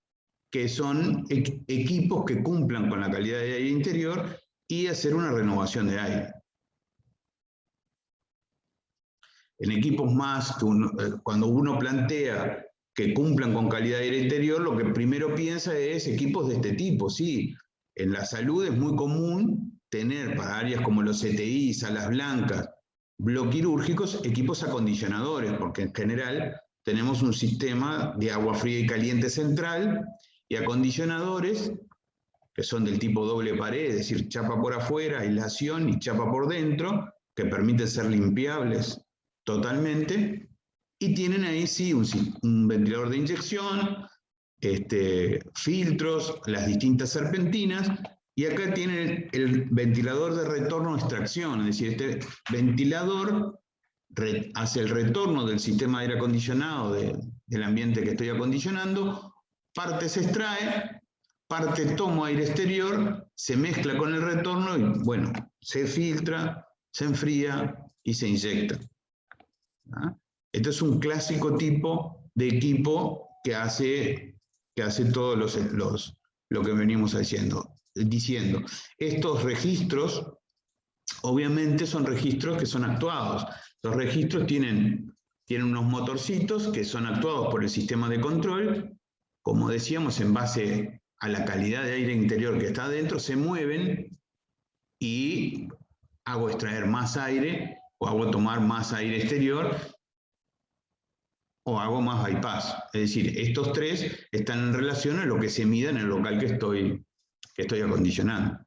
que son equipos que cumplan con la calidad de aire interior y hacer una renovación de aire. En equipos más, cuando uno plantea que cumplan con calidad de aire interior, lo que primero piensa es equipos de este tipo. Sí, en la salud es muy común tener para áreas como los CTI, salas blancas, bloquirúrgicos, equipos acondicionadores, porque en general tenemos un sistema de agua fría y caliente central y acondicionadores que son del tipo doble pared, es decir, chapa por afuera, aislación y chapa por dentro, que permiten ser limpiables totalmente, y tienen ahí sí un ventilador de inyección, filtros, las distintas serpentinas, y acá tienen el ventilador de retorno a extracción, es decir, este ventilador hace el retorno del sistema de aire acondicionado del ambiente que estoy acondicionando, parte se extrae, parte tomo aire exterior, se mezcla con el retorno y bueno, se filtra, se enfría y se inyecta. ¿Ah? Esto es un clásico tipo de equipo que hace todo lo que venimos diciendo. Estos registros, obviamente, son registros que son actuados. Los registros tienen unos motorcitos que son actuados por el sistema de control, como decíamos, en base a la calidad de aire interior que está adentro, se mueven y hago extraer más aire o hago tomar más aire exterior o hago más bypass. Es decir, estos tres están en relación a lo que se mida en el local que estoy acondicionando.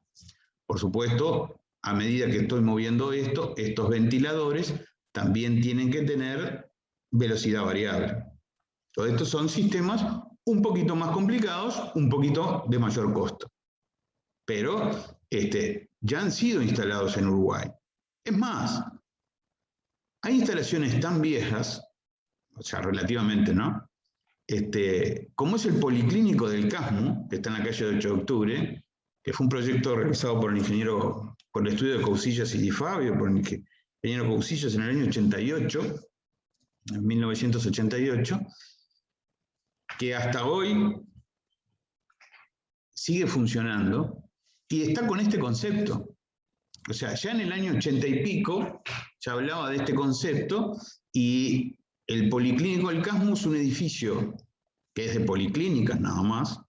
Por supuesto, a medida que estoy moviendo estos ventiladores también tienen que tener velocidad variable. Todos estos son sistemas un poquito más complicados, un poquito de mayor costo. Pero ya han sido instalados en Uruguay. Es más, hay instalaciones tan viejas, o sea, relativamente, ¿no? Como es el Policlínico del CASMU, que está en la calle de 8 de octubre, que fue un proyecto realizado por el ingeniero, por el estudio de Cousillas y Di Fabio, por el ingeniero Cousillas en el año 88, en 1988, que hasta hoy sigue funcionando y está con este concepto. O sea, ya en el año 80 y pico ya hablaba de este concepto y el Policlínico del CASMU es un edificio que es de policlínicas nada más,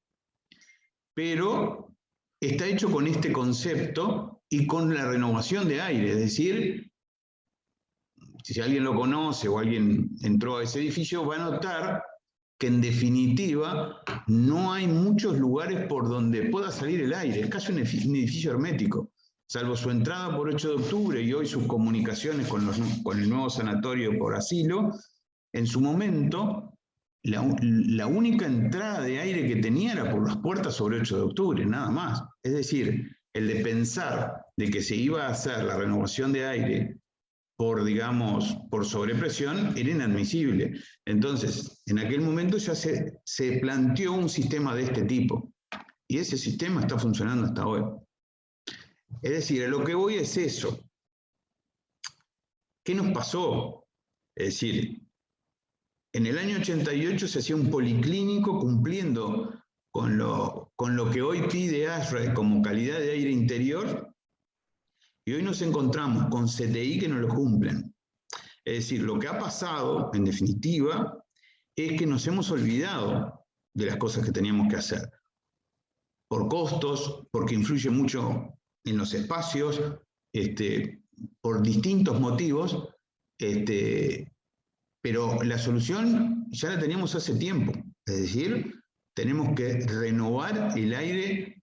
pero está hecho con este concepto y con la renovación de aire, es decir, si alguien lo conoce o alguien entró a ese edificio, va a notar que en definitiva no hay muchos lugares por donde pueda salir el aire, es casi un edificio hermético, salvo su entrada por 8 de octubre y hoy sus comunicaciones con el nuevo sanatorio por asilo, en su momento, la única entrada de aire que tenía era por las puertas sobre 8 de octubre, nada más. Es decir, el de pensar de que se iba a hacer la renovación de aire por, digamos, por sobrepresión, era inadmisible. Entonces, en aquel momento ya se planteó un sistema de este tipo. Y ese sistema está funcionando hasta hoy. Es decir, a lo que voy es eso. ¿Qué nos pasó? Es decir, en el año 88 se hacía un policlínico cumpliendo con lo que hoy pide ASHRAE como calidad de aire interior, y hoy nos encontramos con CTI que no lo cumplen. Es decir, lo que ha pasado, en definitiva, es que nos hemos olvidado de las cosas que teníamos que hacer. Por costos, porque influye mucho en los espacios, por distintos motivos, pero la solución ya la teníamos hace tiempo. Es decir, tenemos que renovar el aire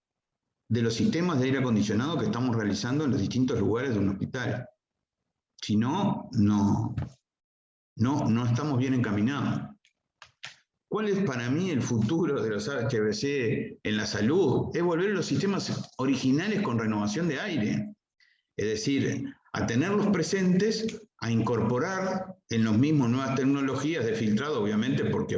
de los sistemas de aire acondicionado que estamos realizando en los distintos lugares de un hospital. Si no, no estamos bien encaminados. ¿Cuál es para mí el futuro de los HBC en la salud? Es volver a los sistemas originales con renovación de aire. Es decir, a tenerlos presentes, a incorporar en los mismos nuevas tecnologías de filtrado, obviamente, porque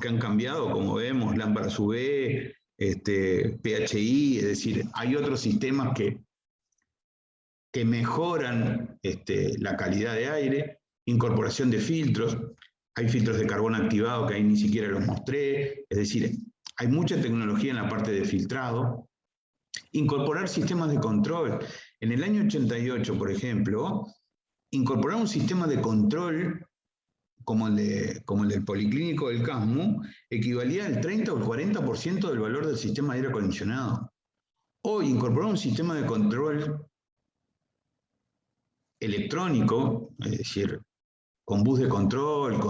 han cambiado, como vemos, lámparas UV, PHI, es decir, hay otros sistemas que mejoran la calidad de aire, incorporación de filtros. Hay filtros de carbón activado que ahí ni siquiera los mostré, es decir, hay mucha tecnología en la parte de filtrado. Incorporar sistemas de control. En el año 88, por ejemplo, incorporar un sistema de control como el del Policlínico del CASMU equivalía al 30 o el 40% del valor del sistema de aire acondicionado. Hoy, incorporar un sistema de control electrónico, es decir, con bus de control,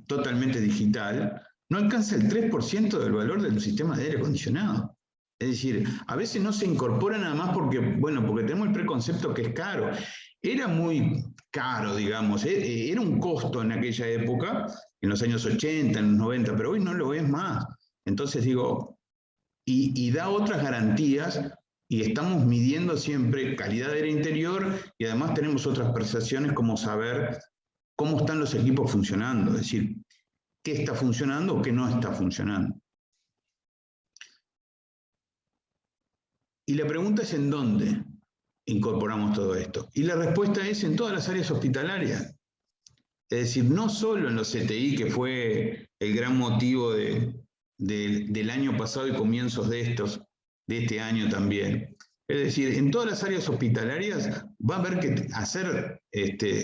totalmente digital, no alcanza el 3% del valor del sistema de aire acondicionado. Es decir, a veces no se incorpora nada más porque tenemos el preconcepto que es caro. Era muy caro, digamos, era un costo en aquella época, en los años 80, en los 90, pero hoy no lo es más. Entonces digo, y da otras garantías, y estamos midiendo siempre calidad de aire interior, y además tenemos otras percepciones como saber cómo están los equipos funcionando, es decir, qué está funcionando o qué no está funcionando. Y la pregunta es ¿en dónde incorporamos todo esto? Y la respuesta es en todas las áreas hospitalarias. Es decir, no solo en los CTI, que fue el gran motivo del año pasado y comienzos de este año también. Es decir, en todas las áreas hospitalarias va a haber que hacer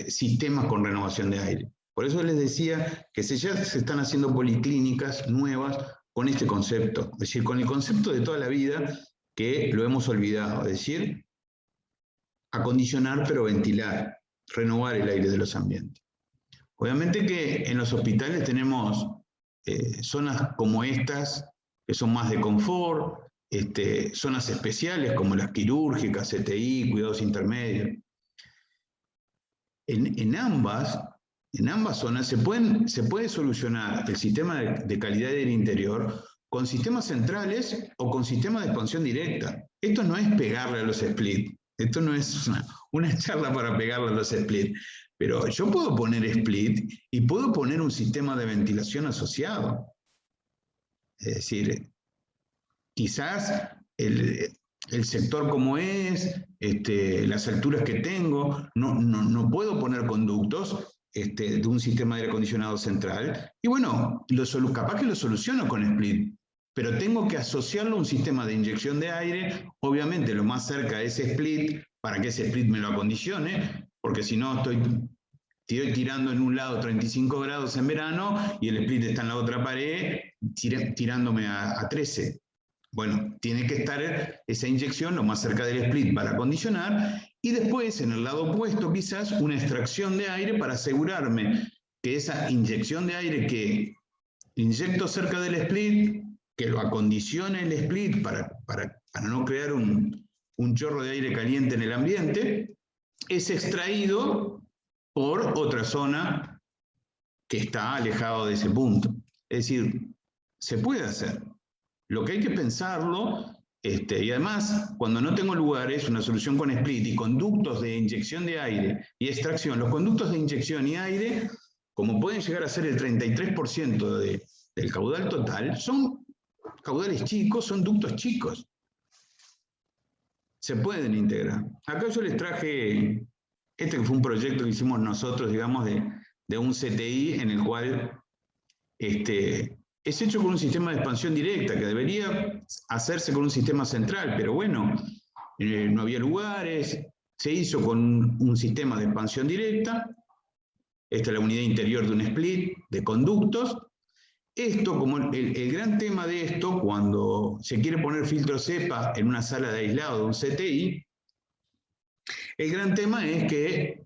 sistemas con renovación de aire. Por eso les decía que ya se están haciendo policlínicas nuevas con este concepto, es decir, con el concepto de toda la vida que lo hemos olvidado, es decir, acondicionar pero ventilar, renovar el aire de los ambientes. Obviamente que en los hospitales tenemos zonas como estas, que son más de confort, zonas especiales como las quirúrgicas, CTI, cuidados intermedios. En ambas zonas se puede solucionar el sistema de calidad del interior con sistemas centrales o con sistemas de expansión directa. Esto no es pegarle a los split, esto no es una charla para pegarle a los split, pero yo puedo poner split y puedo poner un sistema de ventilación asociado. Es decir, quizás el sector como es, las alturas que tengo, no puedo poner conductos de un sistema de aire acondicionado central, y bueno, capaz que lo soluciono con split, pero tengo que asociarlo a un sistema de inyección de aire, obviamente lo más cerca de ese split, para que ese split me lo acondicione, porque si no estoy tirando en un lado 35 grados en verano y el split está en la otra pared tirándome a 13. Bueno, tiene que estar esa inyección lo más cerca del split para acondicionar, y después en el lado opuesto quizás una extracción de aire para asegurarme que esa inyección de aire que inyecto cerca del split, que lo acondicione el split para no crear un chorro de aire caliente en el ambiente, es extraído por otra zona que está alejado de ese punto. Es decir, se puede hacer. Lo que hay que pensarlo, y además, cuando no tengo lugares, una solución con split y conductos de inyección de aire y extracción. Los conductos de inyección y aire, como pueden llegar a ser el 33% del caudal total, son caudales chicos, son ductos chicos. Se pueden integrar. Acá yo les traje, que fue un proyecto que hicimos nosotros, digamos, de un CTI en el cual es hecho con un sistema de expansión directa, que debería hacerse con un sistema central, pero bueno, no había lugares, se hizo con un sistema de expansión directa. Esta es la unidad interior de un split de conductos. Esto, como el gran tema de esto, cuando se quiere poner filtro cepa en una sala de aislado de un CTI, el gran tema es que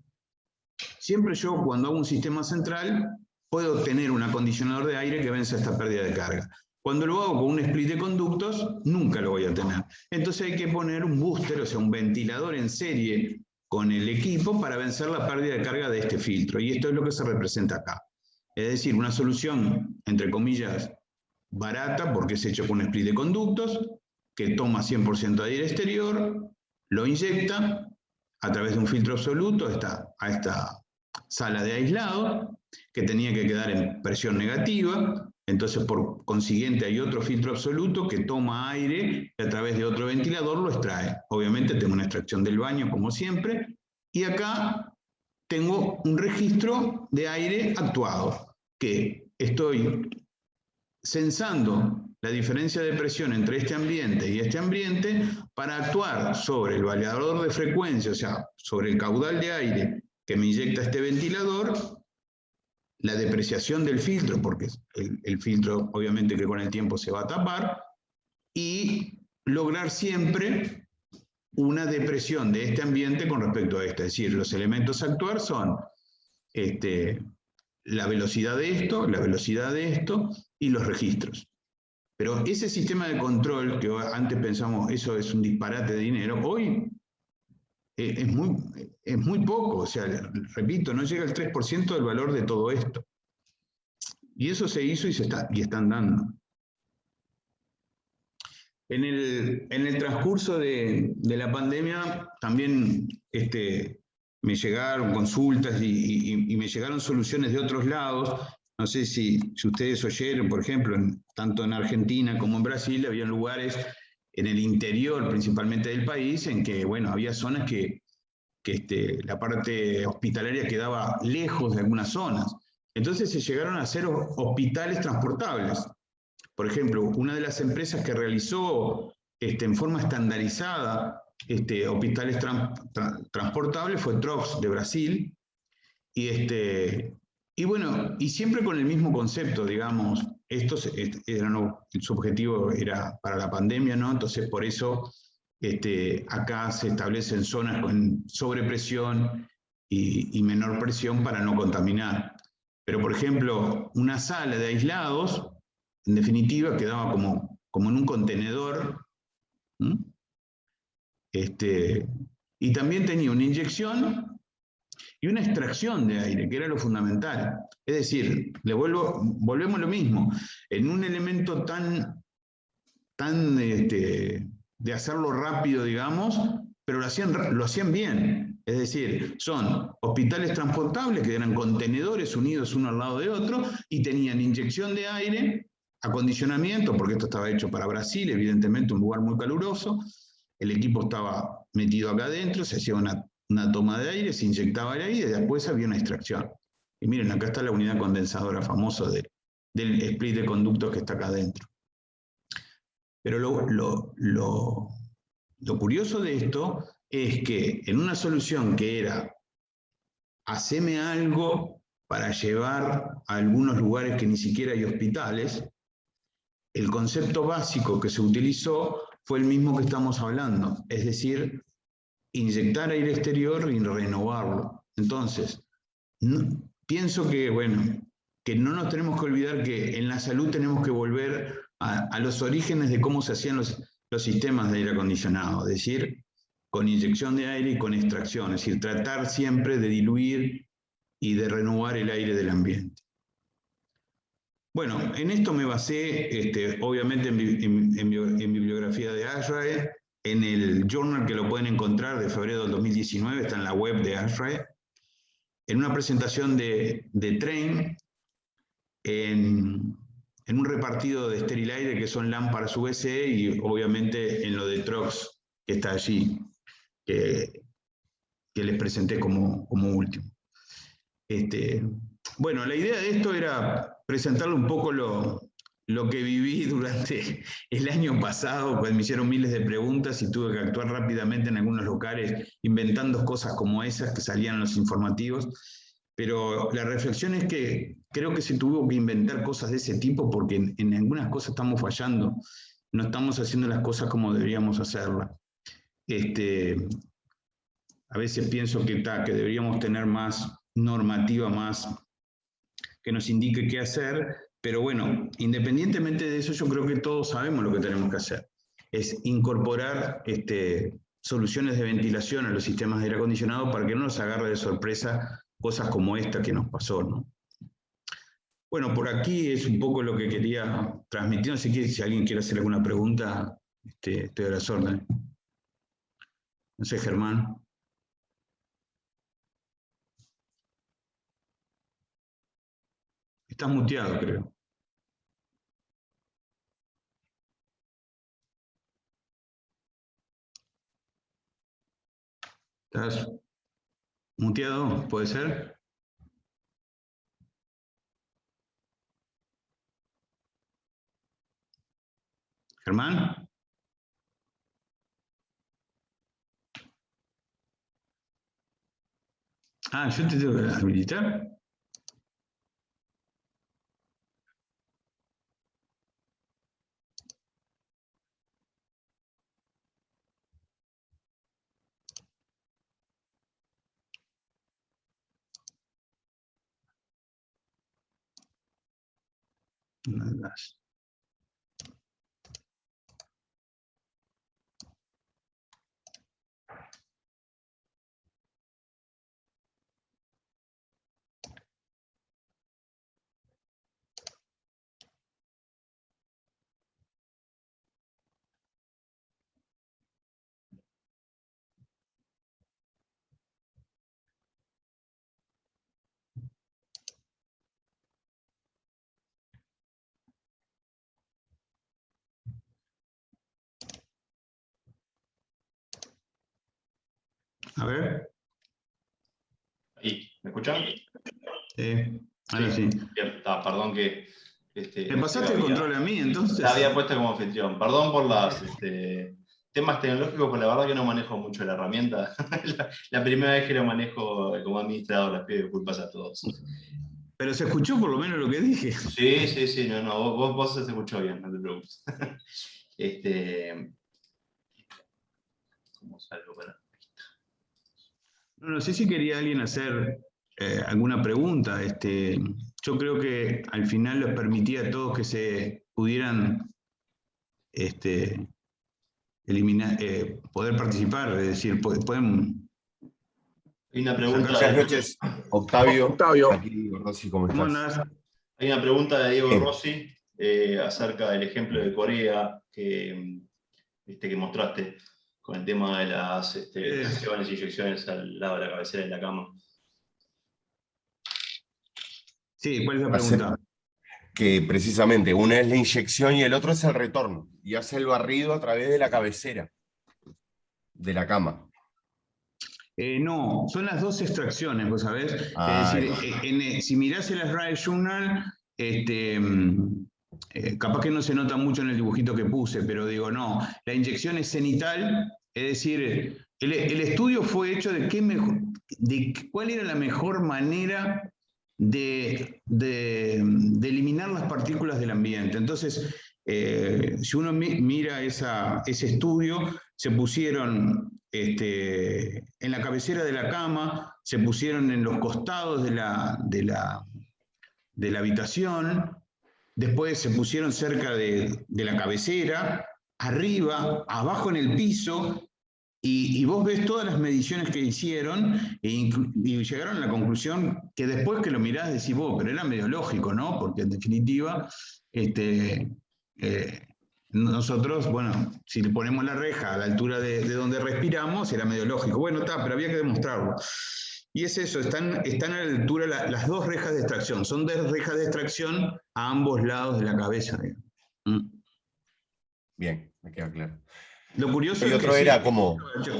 siempre yo, cuando hago un sistema central, puedo tener un acondicionador de aire que venza esta pérdida de carga. Cuando lo hago con un split de conductos, nunca lo voy a tener. Entonces hay que poner un booster, o sea, un ventilador en serie con el equipo para vencer la pérdida de carga de este filtro. Y esto es lo que se representa acá. Es decir, una solución, entre comillas, barata, porque es hecho con un split de conductos, que toma 100% de aire exterior, lo inyecta a través de un filtro absoluto a esta sala de aislado, que tenía que quedar en presión negativa. Entonces, por consiguiente, hay otro filtro absoluto que toma aire y a través de otro ventilador lo extrae. Obviamente tengo una extracción del baño, como siempre, y acá tengo un registro de aire actuado, que estoy censando la diferencia de presión entre este ambiente y este ambiente para actuar sobre el variador de frecuencia, o sea, sobre el caudal de aire que me inyecta este ventilador, la depreciación del filtro, porque el filtro obviamente que con el tiempo se va a tapar, y lograr siempre una depresión de este ambiente con respecto a este. Es decir, los elementos a actuar son la velocidad de esto y los registros. Pero ese sistema de control, que antes pensamos eso es un disparate de dinero, hoy es muy poco. O sea, repito, no llega al 3% del valor de todo esto. Y eso se hizo y están dando. En el transcurso de la pandemia también me llegaron consultas y me llegaron soluciones de otros lados. No sé si ustedes oyeron, por ejemplo, tanto en Argentina como en Brasil, había lugares en el interior principalmente del país en que, bueno, había zonas que la parte hospitalaria quedaba lejos de algunas zonas. Entonces se llegaron a hacer hospitales transportables. Por ejemplo, una de las empresas que realizó en forma estandarizada hospitales transportables fue Trox de Brasil. Y bueno, y siempre con el mismo concepto, digamos, su objetivo era para la pandemia, ¿no? Entonces por eso acá se establecen zonas con sobrepresión y menor presión para no contaminar. Pero por ejemplo, una sala de aislados, en definitiva, quedaba como en un contenedor. Y también tenía una inyección y una extracción de aire, que era lo fundamental. Es decir, volvemos a lo mismo. En un elemento tan de hacerlo rápido, digamos, pero lo hacían bien. Es decir, son hospitales transportables que eran contenedores unidos uno al lado de otro y tenían inyección de aire, acondicionamiento, porque esto estaba hecho para Brasil, evidentemente un lugar muy caluroso. El equipo estaba metido acá adentro, se hacía una toma de aire, se inyectaba el aire y después había una extracción. Y miren, acá está la unidad condensadora famosa del split de conductos que está acá adentro. Pero lo curioso de esto es que en una solución que era haceme algo para llevar a algunos lugares que ni siquiera hay hospitales, el concepto básico que se utilizó fue el mismo que estamos hablando, es decir, inyectar aire exterior y renovarlo. Entonces, pienso que, bueno, que no nos tenemos que olvidar que en la salud tenemos que volver a los orígenes de cómo se hacían los sistemas de aire acondicionado, es decir, con inyección de aire y con extracción, es decir, tratar siempre de diluir y de renovar el aire del ambiente. Bueno, en esto me basé, obviamente, en mi bibliografía de ASHRAE, en el journal que lo pueden encontrar de febrero del 2019, está en la web de ASHRAE, en una presentación de Train, en un repartido de Sterilaire que son lámparas VC y obviamente en lo de Trox que está allí, que les presenté como último. Bueno, la idea de esto era presentarle un poco lo que viví durante el año pasado, pues me hicieron miles de preguntas y tuve que actuar rápidamente en algunos locales inventando cosas como esas que salían en los informativos. Pero la reflexión es que creo que se tuvo que inventar cosas de ese tipo porque en algunas cosas estamos fallando, no estamos haciendo las cosas como deberíamos hacerlas. A veces pienso que deberíamos tener más normativa, más que nos indique qué hacer, pero bueno, independientemente de eso, yo creo que todos sabemos lo que tenemos que hacer. Es incorporar soluciones de ventilación a los sistemas de aire acondicionado para que no nos agarre de sorpresa cosas como esta que nos pasó, ¿no? Bueno, por aquí es un poco lo que quería transmitir. No sé si alguien quiere hacer alguna pregunta, estoy a las órdenes. No sé, Germán. Estás muteado, creo. ¿Estás muteado? ¿Puede ser? ¿Germán? Ah, yo te tengo que habilitar. A ver. Ahí, ¿me escuchan? Ahora sí. Bien, perdón que... ¿Me pasaste el control a mí, entonces? La había puesto como anfitrión. Perdón por los temas tecnológicos, pues la verdad que no manejo mucho la herramienta. la primera vez que lo manejo como administrador, les pido disculpas a todos. Pero se escuchó por lo menos lo que dije. Sí, no, vos se escuchó bien, no te preocupes. ¿Cómo salgo para...? No sé si quería alguien hacer alguna pregunta. Yo creo que al final les permitía a todos que se pudieran eliminar, poder participar, es decir, pueden... Hay una pregunta. Buenas noches, Octavio. Aquí Diego Rossi, ¿cómo estás? Hay una pregunta de Diego Rossi acerca del ejemplo de Corea que mostraste con el tema de las extracciones e inyecciones al lado de la cabecera de la cama. Sí, ¿cuál es la pregunta? Que precisamente una es la inyección y el otro es el retorno. Y hace el barrido a través de la cabecera de la cama. No, son las dos extracciones, vos sabés. Es decir, si mirás el ASHRAE Journal, capaz que no se nota mucho en el dibujito que puse, pero digo, no, la inyección es cenital, es decir, el estudio fue hecho de cuál era la mejor manera de eliminar las partículas del ambiente. Entonces, si uno mira ese estudio, se pusieron en la cabecera de la cama, se pusieron en los costados de la habitación, después se pusieron cerca de la cabecera, arriba, abajo en el piso, Y vos ves todas las mediciones que hicieron y llegaron a la conclusión que después que lo mirás decís vos, pero era medio lógico, ¿no? Porque en definitiva, nosotros, bueno, si le ponemos la reja a la altura de donde respiramos, era medio lógico. Bueno, está, pero había que demostrarlo. Y es eso, están a la altura las dos rejas de extracción. Son dos rejas de extracción a ambos lados de la cabeza. Bien, me queda claro. Lo curioso y es otro que era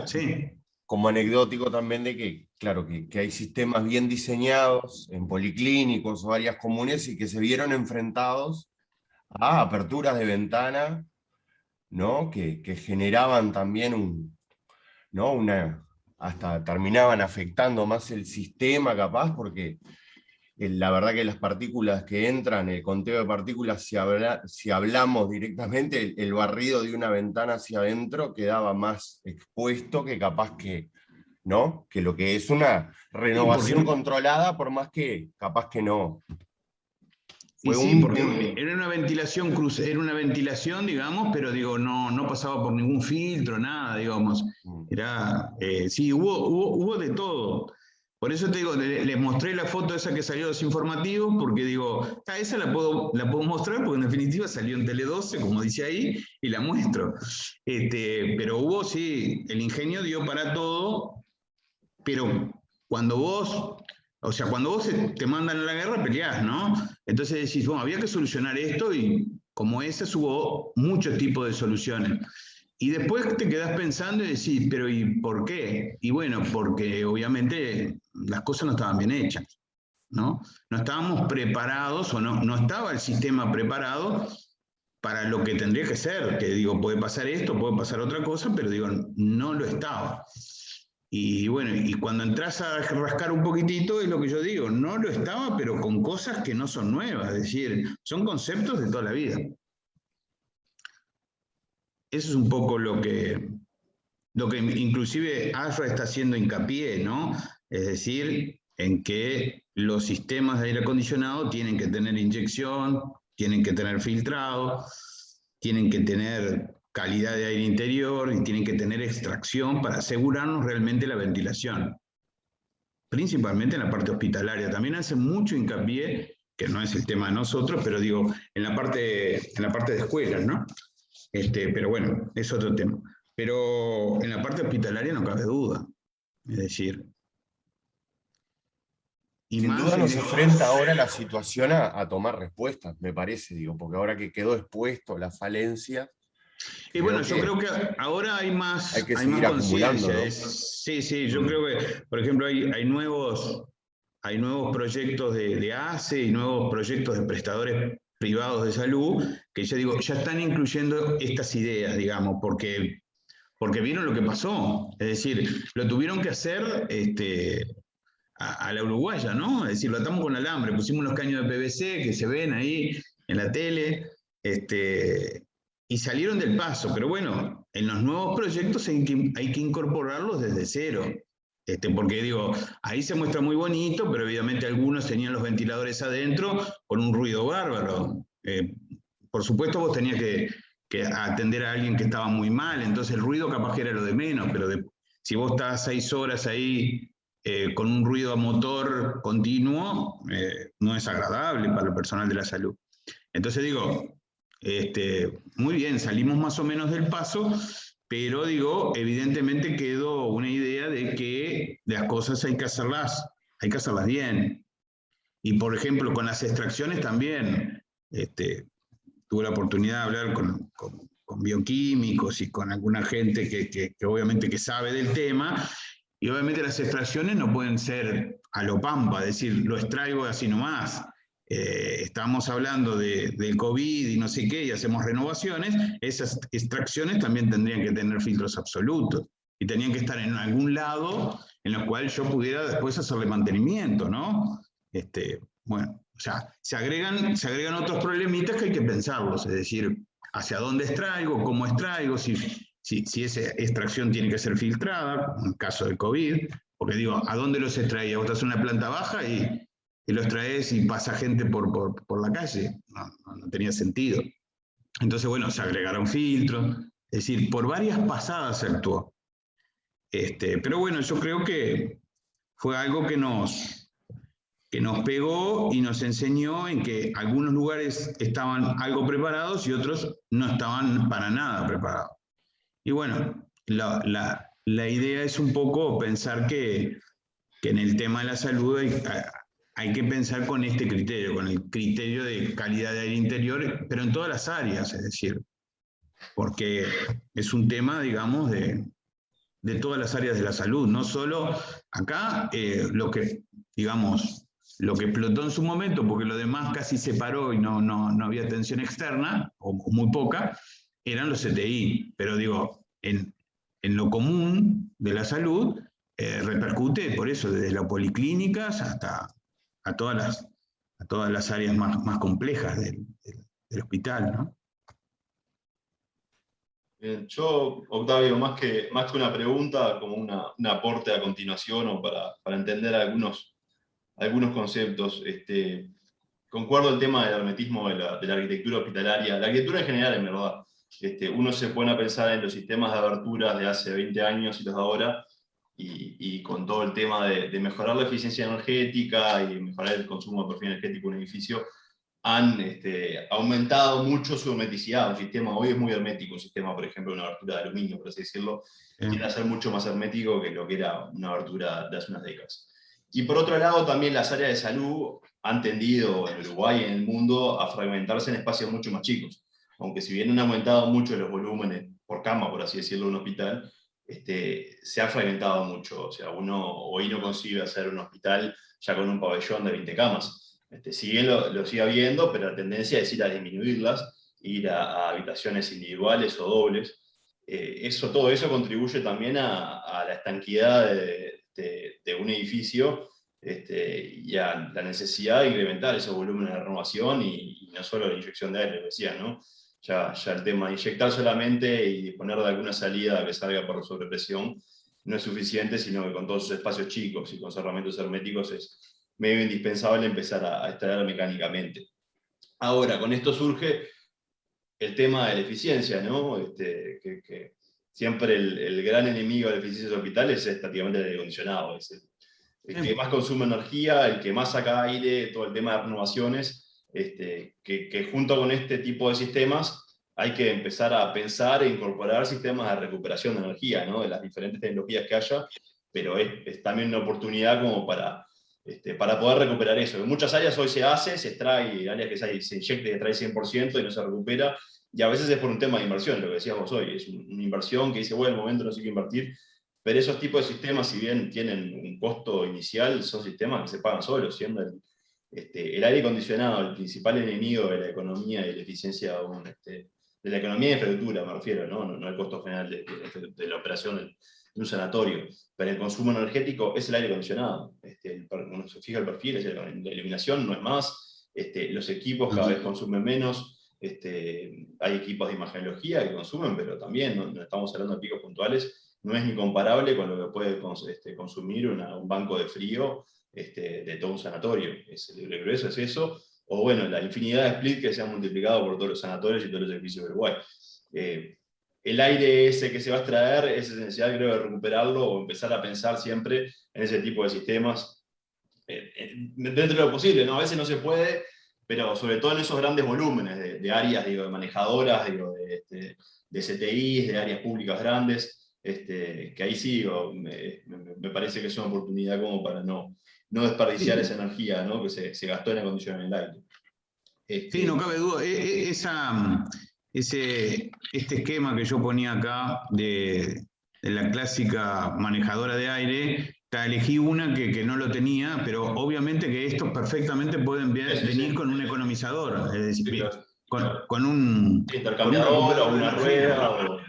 sí, como anecdótico también de que, claro, que hay sistemas bien diseñados en policlínicos o áreas comunes y que se vieron enfrentados a aperturas de ventana, ¿no? Que generaban también ¿no? hasta terminaban afectando más el sistema capaz, porque la verdad que las partículas que entran, el conteo de partículas, si hablamos directamente, el barrido de una ventana hacia adentro quedaba más expuesto que capaz que, ¿no? Que lo que es una renovación controlada, por más que capaz que no. Y sí, porque era una ventilación, digamos, pero digo, no pasaba por ningún filtro, nada, digamos. Sí, hubo de todo. Por eso te digo, les mostré la foto esa que salió de los informativos, porque digo, esa la puedo mostrar, porque en definitiva salió en Tele 12, como dice ahí, y la muestro. Pero hubo, sí, el ingenio dio para todo, pero cuando vos te mandan a la guerra, peleás, ¿no? Entonces decís, bueno, había que solucionar esto, y como esas hubo muchos tipos de soluciones. Y después te quedás pensando y decís, pero ¿y por qué? Y bueno, porque obviamente las cosas no estaban bien hechas, ¿no? No estábamos preparados, o no estaba el sistema preparado para lo que tendría que ser, que digo, puede pasar esto, puede pasar otra cosa, pero digo, no lo estaba. Y bueno, y cuando entras a rascar un poquitito, es lo que yo digo, no lo estaba, pero con cosas que no son nuevas, es decir, son conceptos de toda la vida. Eso es un poco lo que inclusive ASRA está haciendo hincapié, ¿no? Es decir, en que los sistemas de aire acondicionado tienen que tener inyección, tienen que tener filtrado, tienen que tener calidad de aire interior y tienen que tener extracción para asegurarnos realmente la ventilación. Principalmente en la parte hospitalaria. También hace mucho hincapié, que no es el tema de nosotros, pero digo, en la parte de escuelas, ¿no? Pero bueno, es otro tema. Pero en la parte hospitalaria no cabe duda. Es decir... Sin duda nos enfrenta ahora la situación a tomar respuestas, me parece, digo, porque ahora que quedó expuesto la falencia... Y bueno, yo creo que ahora hay más conciencia. ¿No? Sí, yo creo que, por ejemplo, hay nuevos proyectos de ACE y nuevos proyectos de prestadores privados de salud que ya están incluyendo estas ideas, digamos, porque vieron lo que pasó. Es decir, lo tuvieron que hacer a la uruguaya, ¿no? Es decir, lo atamos con alambre, pusimos los caños de PVC que se ven ahí en la tele, y salieron del paso. Pero bueno, en los nuevos proyectos hay que incorporarlos desde cero. Porque digo, ahí se muestra muy bonito, pero evidentemente algunos tenían los ventiladores adentro con un ruido bárbaro. Por supuesto vos tenías que atender a alguien que estaba muy mal, entonces el ruido capaz que era lo de menos, pero si vos estás 6 horas ahí con un ruido a motor continuo, no es agradable para el personal de la salud. Entonces digo, muy bien, salimos más o menos del paso, pero digo, evidentemente quedó una idea de que las cosas hay que hacerlas bien. Y por ejemplo, con las extracciones también, tuve la oportunidad de hablar con bioquímicos y con alguna gente que obviamente que sabe del tema, y obviamente las extracciones no pueden ser a lo pampa, es decir, lo extraigo así nomás. Estamos hablando del COVID y no sé qué, y hacemos renovaciones, esas extracciones también tendrían que tener filtros absolutos, y tenían que estar en algún lado en el cual yo pudiera después hacerle mantenimiento, ¿no? Bueno, o sea, se agregan otros problemitas que hay que pensarlos, es decir, hacia dónde extraigo, cómo extraigo, si esa extracción tiene que ser filtrada, en caso de COVID, porque digo, ¿a dónde los extraía? Vos estás en una planta baja y los traes y pasa gente por la calle, no tenía sentido. Entonces, bueno, se agregaron filtros, es decir, por varias pasadas se actuó. Pero bueno, yo creo que fue algo que nos pegó y nos enseñó en que algunos lugares estaban algo preparados y otros no estaban para nada preparados. Y bueno, la idea es un poco pensar que en el tema de la salud hay que pensar con este criterio, con el criterio de calidad de aire interior, pero en todas las áreas, es decir, porque es un tema, digamos, de todas las áreas de la salud, no solo acá, digamos, lo que explotó en su momento, porque lo demás casi se paró y no había atención externa, o muy poca, eran los CTI, pero digo, en lo común de la salud, repercute por eso, desde las policlínicas hasta a todas las áreas más complejas del hospital, ¿no? Bien, yo, Octavio, más que una pregunta, como un aporte a continuación o para entender algunos conceptos. Concuerdo el tema del hermetismo de la arquitectura hospitalaria, la arquitectura en general, en verdad. Uno se pone a pensar en los sistemas de aberturas de hace 20 años y los de ahora, y con todo el tema de mejorar la eficiencia energética y mejorar el consumo de perfil energético de un edificio, han aumentado mucho su hermeticidad. Un sistema hoy es muy hermético, un sistema, por ejemplo, una abertura de aluminio, por así decirlo, tiende a ser mucho más hermético que lo que era una abertura de hace unas décadas. Y por otro lado, también las áreas de salud han tendido en Uruguay y en el mundo a fragmentarse en espacios mucho más chicos. Aunque si bien han aumentado mucho los volúmenes por cama, por así decirlo, en un hospital, se ha fragmentado mucho. O sea, uno hoy no consigue hacer un hospital ya con un pabellón de 20 camas. Si bien lo sigue habiendo, pero la tendencia es ir a disminuirlas, ir a habitaciones individuales o dobles. Todo eso contribuye también a la estanquidad de un edificio, y a la necesidad de incrementar esos volúmenes de renovación y no solo la inyección de aire, lo decía, ¿no? Ya el tema de inyectar solamente y poner de alguna salida que salga por sobrepresión no es suficiente, sino que con todos esos espacios chicos y con cerramientos herméticos es medio indispensable empezar a extraer mecánicamente. Ahora, con esto surge el tema de la eficiencia, ¿no? Que siempre el gran enemigo de la eficiencia del hospital es prácticamente el aire acondicionado, es el que más consume energía, el que más saca aire, todo el tema de renovaciones, que junto con este tipo de sistemas hay que empezar a pensar e incorporar sistemas de recuperación de energía, ¿no? De las diferentes tecnologías que haya, pero es también una oportunidad como para poder recuperar eso. En muchas áreas hoy se hace, se extrae, áreas que se inyecta y extrae 100% y no se recupera, y a veces es por un tema de inversión, lo que decías vos hoy, es una inversión que dice, bueno, el momento no sé qué invertir, pero esos tipos de sistemas, si bien tienen un costo inicial, son sistemas que se pagan solos, siendo el aire acondicionado el principal enemigo de la economía y de la eficiencia de la economía de infraestructura, me refiero, no el costo general de la operación de un sanatorio. Pero el consumo energético es el aire acondicionado. Uno se fija el perfil, la iluminación no es más, los equipos cada vez consumen menos, hay equipos de imagenología que consumen, pero también no estamos hablando de picos puntuales. No es ni comparable con lo que puede consumir un banco de frío de todo un sanatorio. El grueso es eso, o bueno, la infinidad de split que se han multiplicado por todos los sanatorios y todos los edificios de Uruguay. El aire ese que se va a extraer es esencial, creo, de recuperarlo o empezar a pensar siempre en ese tipo de sistemas dentro de lo posible, ¿no? A veces no se puede, pero sobre todo en esos grandes volúmenes de áreas, digo, de manejadoras, digo, de CTIs, de áreas públicas grandes, que ahí sí me parece que es una oportunidad como para no desperdiciar esa energía, ¿no? Que se gastó en acondicionar el aire. Sí, no cabe duda. Este esquema que yo ponía acá de la clásica manejadora de aire, elegí una que no lo tenía, pero obviamente que estos perfectamente pueden venir con un economizador, es decir, claro. con un intercambiador o una rueda.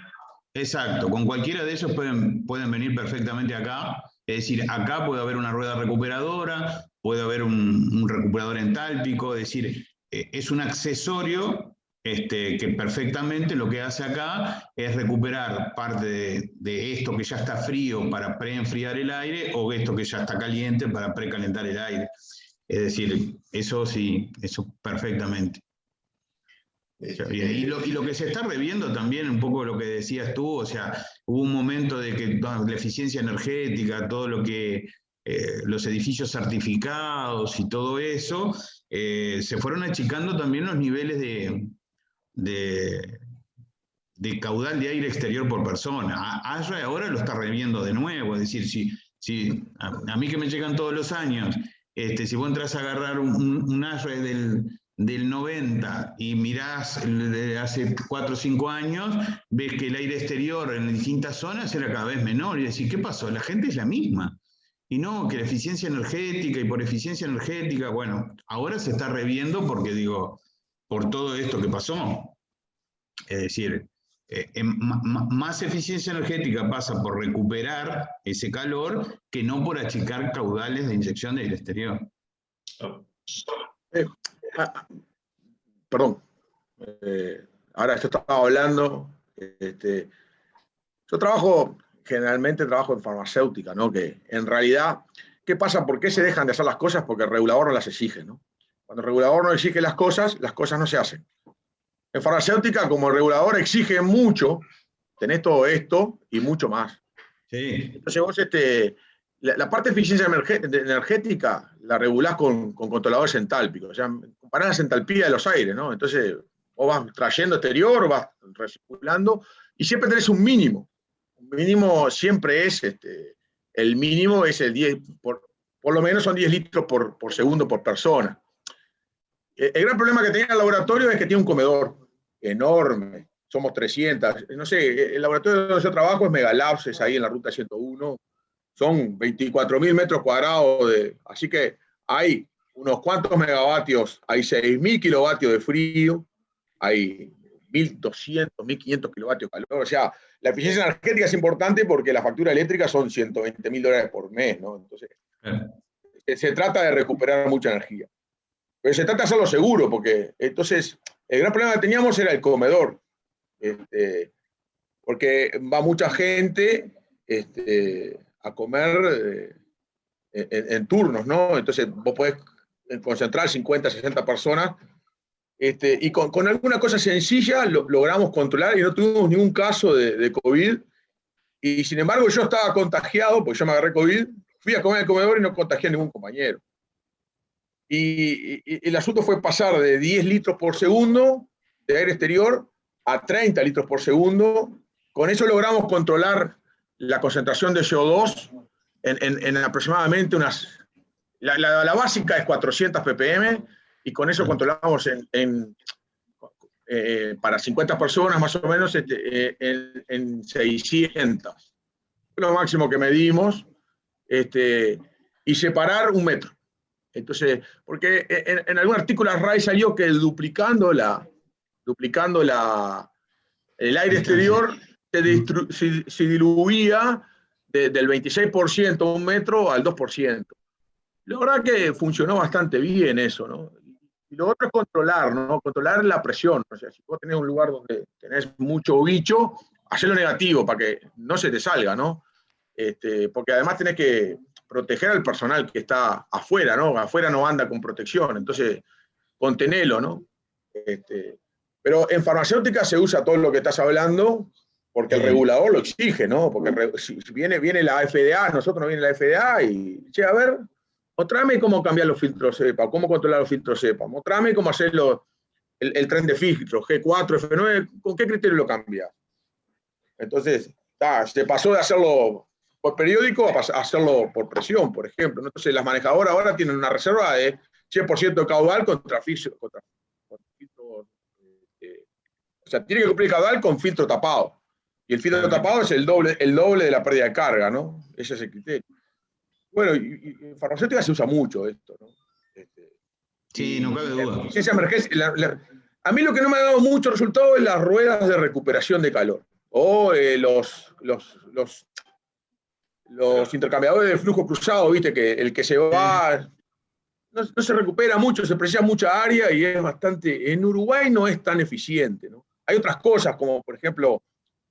Exacto, con cualquiera de esos pueden venir perfectamente acá. Es decir, acá puede haber una rueda recuperadora, puede haber un recuperador entálpico, es decir, es un accesorio que perfectamente lo que hace acá es recuperar parte de esto que ya está frío para preenfriar el aire o esto que ya está caliente para precalentar el aire. Es decir, eso sí, eso perfectamente. Y lo que se está reviendo también, un poco lo que decías tú, o sea, hubo un momento de que la eficiencia energética, todo lo que, los edificios certificados y todo eso, se fueron achicando también los niveles de caudal de aire exterior por persona. ASHRAE ahora lo está reviendo de nuevo, es decir, si a mí que me llegan todos los años, si vos entras a agarrar un ASHRAE del 90 y mirás de hace 4 o 5 años, ves que el aire exterior en distintas zonas era cada vez menor, y decís, ¿qué pasó? La gente es la misma. Y no, que la eficiencia energética, y por eficiencia energética, bueno, ahora se está reviendo porque digo, por todo esto que pasó. Es decir, más eficiencia energética pasa por recuperar ese calor que no por achicar caudales de inyección del exterior. Perdón. Ahora yo estaba hablando. Yo generalmente trabajo en farmacéutica, ¿no? Que en realidad, ¿qué pasa? ¿Por qué se dejan de hacer las cosas? Porque el regulador no las exige, ¿no? Cuando el regulador no exige las cosas no se hacen. En farmacéutica, como el regulador exige mucho, tenés todo esto y mucho más. Sí. Entonces vos, la parte de eficiencia energética la regulás con controladores entálpicos. O sea, comparás la entalpía de los aires, ¿no? Entonces vos vas trayendo exterior, vas recirculando, y siempre tenés un mínimo. Un mínimo siempre es, el mínimo es el 10, por lo menos son 10 litros por segundo por persona. El gran problema que tenía el laboratorio es que tiene un comedor enorme, somos 300, no sé, el laboratorio donde yo trabajo es Megalabs, es ahí en la ruta 101, son 24.000 metros cuadrados, así que hay unos cuantos megavatios, hay 6.000 kilovatios de frío, hay 1.200, 1.500 kilovatios de calor, o sea, la eficiencia energética es importante porque la factura eléctrica son $120.000 por mes, ¿no? Entonces, se trata de recuperar mucha energía. Pero se trata de hacerlo seguro, porque entonces el gran problema que teníamos era el comedor, porque va mucha gente a comer en turnos, ¿no? Entonces vos podés concentrar 50, 60 personas, y con alguna cosa sencilla logramos controlar y no tuvimos ningún caso de COVID, y sin embargo yo estaba contagiado, porque yo me agarré COVID, fui a comer al comedor y no contagié a ningún compañero. Y el asunto fue pasar de 10 litros por segundo de aire exterior a 30 litros por segundo. Con eso logramos controlar la concentración de CO2 en aproximadamente la básica es 400 ppm, y con eso controlamos para 50 personas más o menos en 600. Fue lo máximo que medimos, y separar 1 metro. Entonces, porque en algún artículo RAI salió que duplicando el aire exterior se diluía del 26% a 1 metro al 2%. La verdad que funcionó bastante bien eso, ¿no? Y lo otro es controlar, ¿no? Controlar la presión. O sea, si vos tenés un lugar donde tenés mucho bicho, hacerlo negativo para que no se te salga, ¿no? Porque además tenés que proteger al personal que está afuera, ¿no? Afuera no anda con protección, entonces contenelo, ¿no? Pero en farmacéutica se usa todo lo que estás hablando porque el regulador lo exige, ¿no? Porque si viene la FDA, nosotros nos viene la FDA y, che, a ver, mostrame cómo cambiar los filtros CEPA, cómo controlar los filtros CEPA, mostrame cómo hacer el tren de filtros, G4, F9, ¿con qué criterio lo cambias? Entonces, se pasó de hacerlo por periódico a hacerlo por presión, por ejemplo. Entonces, las manejadoras ahora tienen una reserva de 100% de caudal contra filtro. O sea, tiene que cumplir el caudal con filtro tapado. Y el filtro tapado es el doble de la pérdida de carga, ¿no? Ese es el criterio. Bueno, y en farmacéutica se usa mucho esto, ¿no? Sí, no cabe duda. A mí lo que no me ha dado mucho resultado es las ruedas de recuperación de calor. O los intercambiadores de flujo cruzado, viste, que el que se va no se recupera mucho, se precisa mucha área y es bastante. En Uruguay no es tan eficiente, ¿no? Hay otras cosas como, por ejemplo,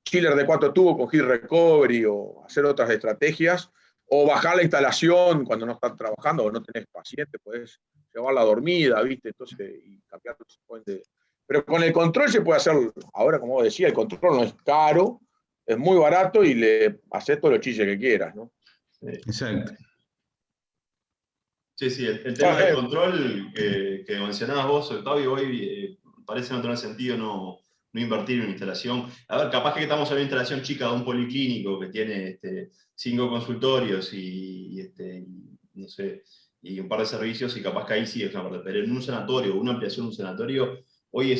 chiller de 4 tubos con heat recovery, o hacer otras estrategias, o bajar la instalación cuando no estás trabajando o no tenés paciente, podés llevarla dormida, viste, entonces, y cambiar los points Pero con el control se puede hacer, ahora como vos decías, el control no es caro, es muy barato y le haces todos los chiches que quieras, ¿no? Exacto. Sí, sí, el tema del control que mencionabas vos, Octavio, hoy parece no tener sentido no invertir en una instalación. A ver, capaz que estamos en una instalación chica de un policlínico que tiene 5 consultorios y no sé, y un par de servicios, y capaz que ahí sí es una parte. Pero en un sanatorio, una ampliación de un sanatorio, hoy